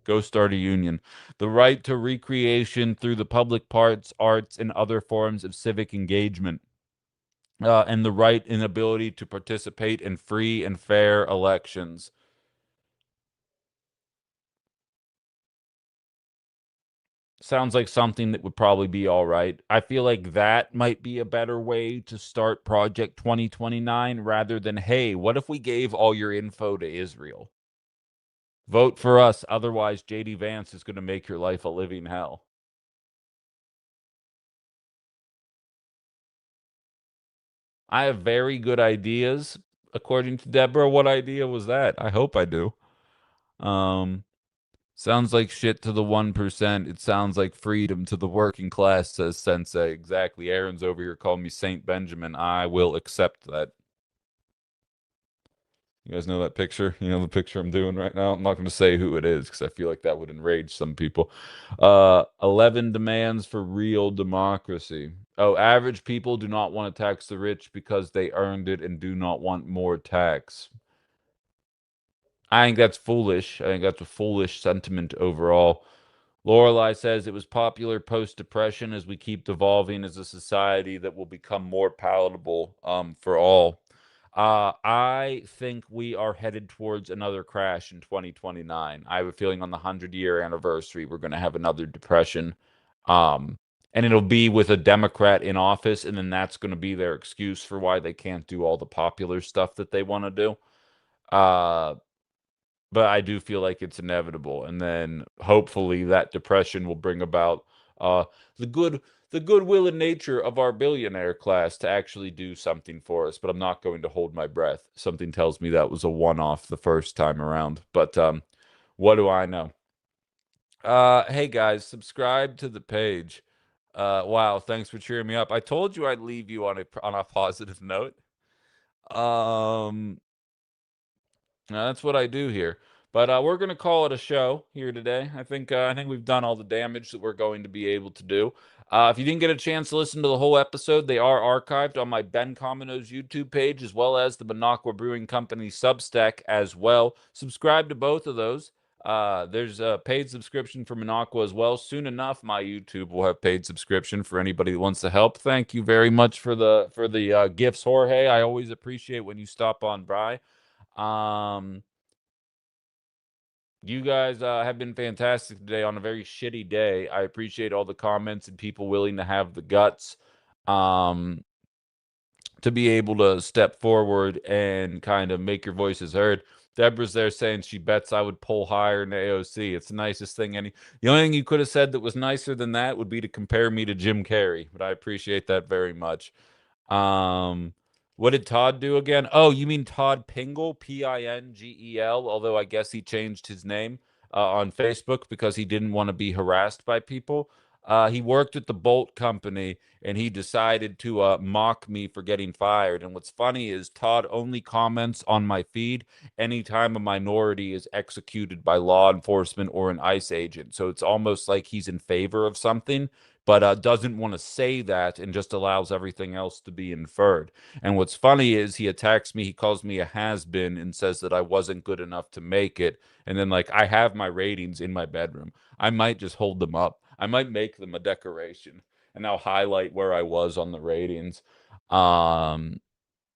Go start a union. The right to recreation through the public parks, arts, and other forms of civic engagement. And the right and ability to participate in free and fair elections. Sounds like something that would probably be all right. I feel like that might be a better way to start Project 2029 rather than, hey, what if we gave all your info to Israel? Vote for us. Otherwise, JD Vance is going to make your life a living hell. I have very good ideas, according to Deborah. What idea was that? I hope I do. Sounds like shit to the 1%. It sounds like freedom to the working class, says Sensei. Exactly. Aaron's over here calling me Saint Benjamin. I will accept that. You guys know that picture? You know the picture I'm doing right now? I'm not going to say who it is because I feel like that would enrage some people. 11 demands for real democracy. Oh, average people do not want to tax the rich because they earned it and do not want more tax. I think that's foolish. I think that's a foolish sentiment overall. Lorelei says it was popular post-depression as we keep devolving as a society that will become more palatable for all. I think we are headed towards another crash in 2029. I have a feeling on the 100-year anniversary, we're going to have another depression. And it'll be with a Democrat in office, and then that's going to be their excuse for why they can't do all the popular stuff that they want to do. But I do feel like it's inevitable, and then hopefully that depression will bring about uh, the goodwill and nature of our billionaire class to actually do something for us. But I'm not going to hold my breath. Something tells me that was a one-off the first time around. But what do I know? Hey guys, subscribe to the page. Wow, thanks for cheering me up. I told you I'd leave you on a positive note. That's what I do here. But we're going to call it a show here today. I think we've done all the damage that we're going to be able to do. If you didn't get a chance to listen to the whole episode, they are archived on my Ben Comino's YouTube page as well as the Minocqua Brewing Company Substack as well. Subscribe to both of those. There's a paid subscription for Minocqua as well. Soon enough, my YouTube will have paid subscription for anybody that wants to help. Thank you very much for the gifts, Jorge. I always appreciate when you stop on by. You guys have been fantastic today on a very shitty day. I appreciate all the comments and people willing to have the guts um, to be able to step forward and kind of make your voices heard. Deborah's there saying she bets I would pull higher in the AOC. It's the nicest thing. The only thing you could have said that was nicer than that would be to compare me to Jim Carrey, but I appreciate that very much. Um, what did Todd do again? Oh, you mean Todd Pingle, Pingel, although I guess he changed his name on Facebook because he didn't want to be harassed by people. He worked at the Bolt Company and he decided to mock me for getting fired. And what's funny is Todd only comments on my feed anytime a minority is executed by law enforcement or an ICE agent. So it's almost like he's in favor of something, but doesn't want to say that and just allows everything else to be inferred. And what's funny is he attacks me, he calls me a has-been and says that I wasn't good enough to make it. And then, like, I have my ratings in my bedroom. I might just hold them up. I might make them a decoration and I'll highlight where I was on the ratings for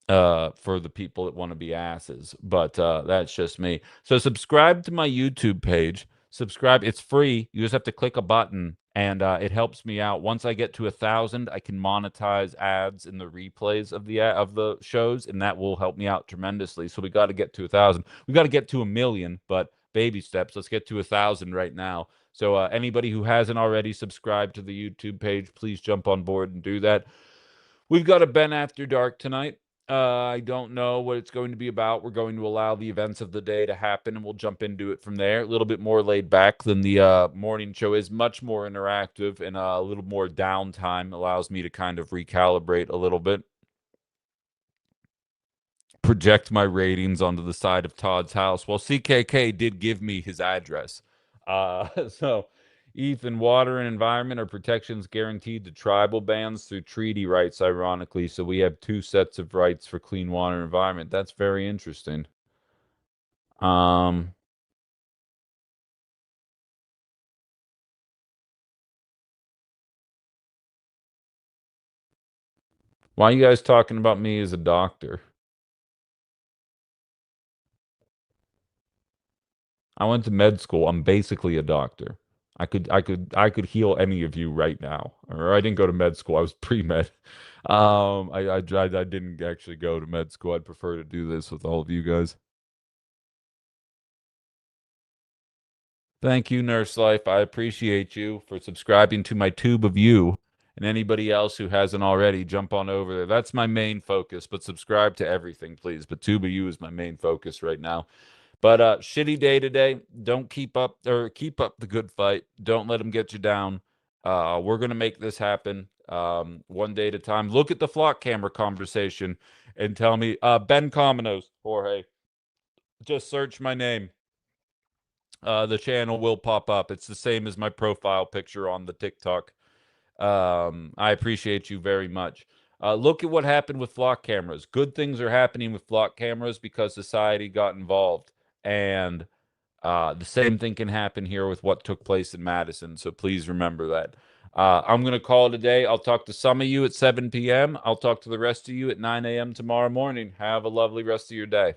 the people that want to be asses. But that's just me. So subscribe to my YouTube page. Subscribe. It's free. You just have to click a button and it helps me out. Once I get to 1,000, I can monetize ads in the replays of the shows, and that will help me out tremendously. So we got to get to 1,000. We got to get to 1,000,000, but baby steps. Let's get to 1,000 right now. So anybody who hasn't already subscribed to the YouTube page, please jump on board and do that. We've got a Ben After Dark tonight. I don't know what it's going to be about. We're going to allow the events of the day to happen, and we'll jump into it from there. A little bit more laid back than the morning show is. Much more interactive, and a little more downtime allows me to kind of recalibrate a little bit. Project my ratings onto the side of Todd's house. Well, CKK did give me his address. So Ethan, water and environment are protections guaranteed to tribal bands through treaty rights, ironically. So we have 2 sets of rights for clean water and environment. That's very interesting. Why are you guys talking about me as a doctor? I went to med school. I'm basically a doctor. I could heal any of you right now. Or I didn't go to med school. I was pre-med. I didn't actually go to med school. I'd prefer to do this with all of you guys. Thank you, Nurse Life. I appreciate you for subscribing to my tube of you. And anybody else who hasn't already, jump on over there. That's my main focus, but subscribe to everything, please. But tube of you is my main focus right now. But shitty day today. Don't keep up the good fight. Don't let them get you down. We're gonna make this happen. One day at a time. Look at the flock camera conversation and tell me, Ben Cominos, Jorge. Just search my name. The channel will pop up. It's the same as my profile picture on the TikTok. I appreciate you very much. Look at what happened with flock cameras. Good things are happening with flock cameras because society got involved. And the same thing can happen here with what took place in Madison. So please remember that. I'm going to call it a day. I'll talk to some of you at 7 p.m. I'll talk to the rest of you at 9 a.m. tomorrow morning. Have a lovely rest of your day.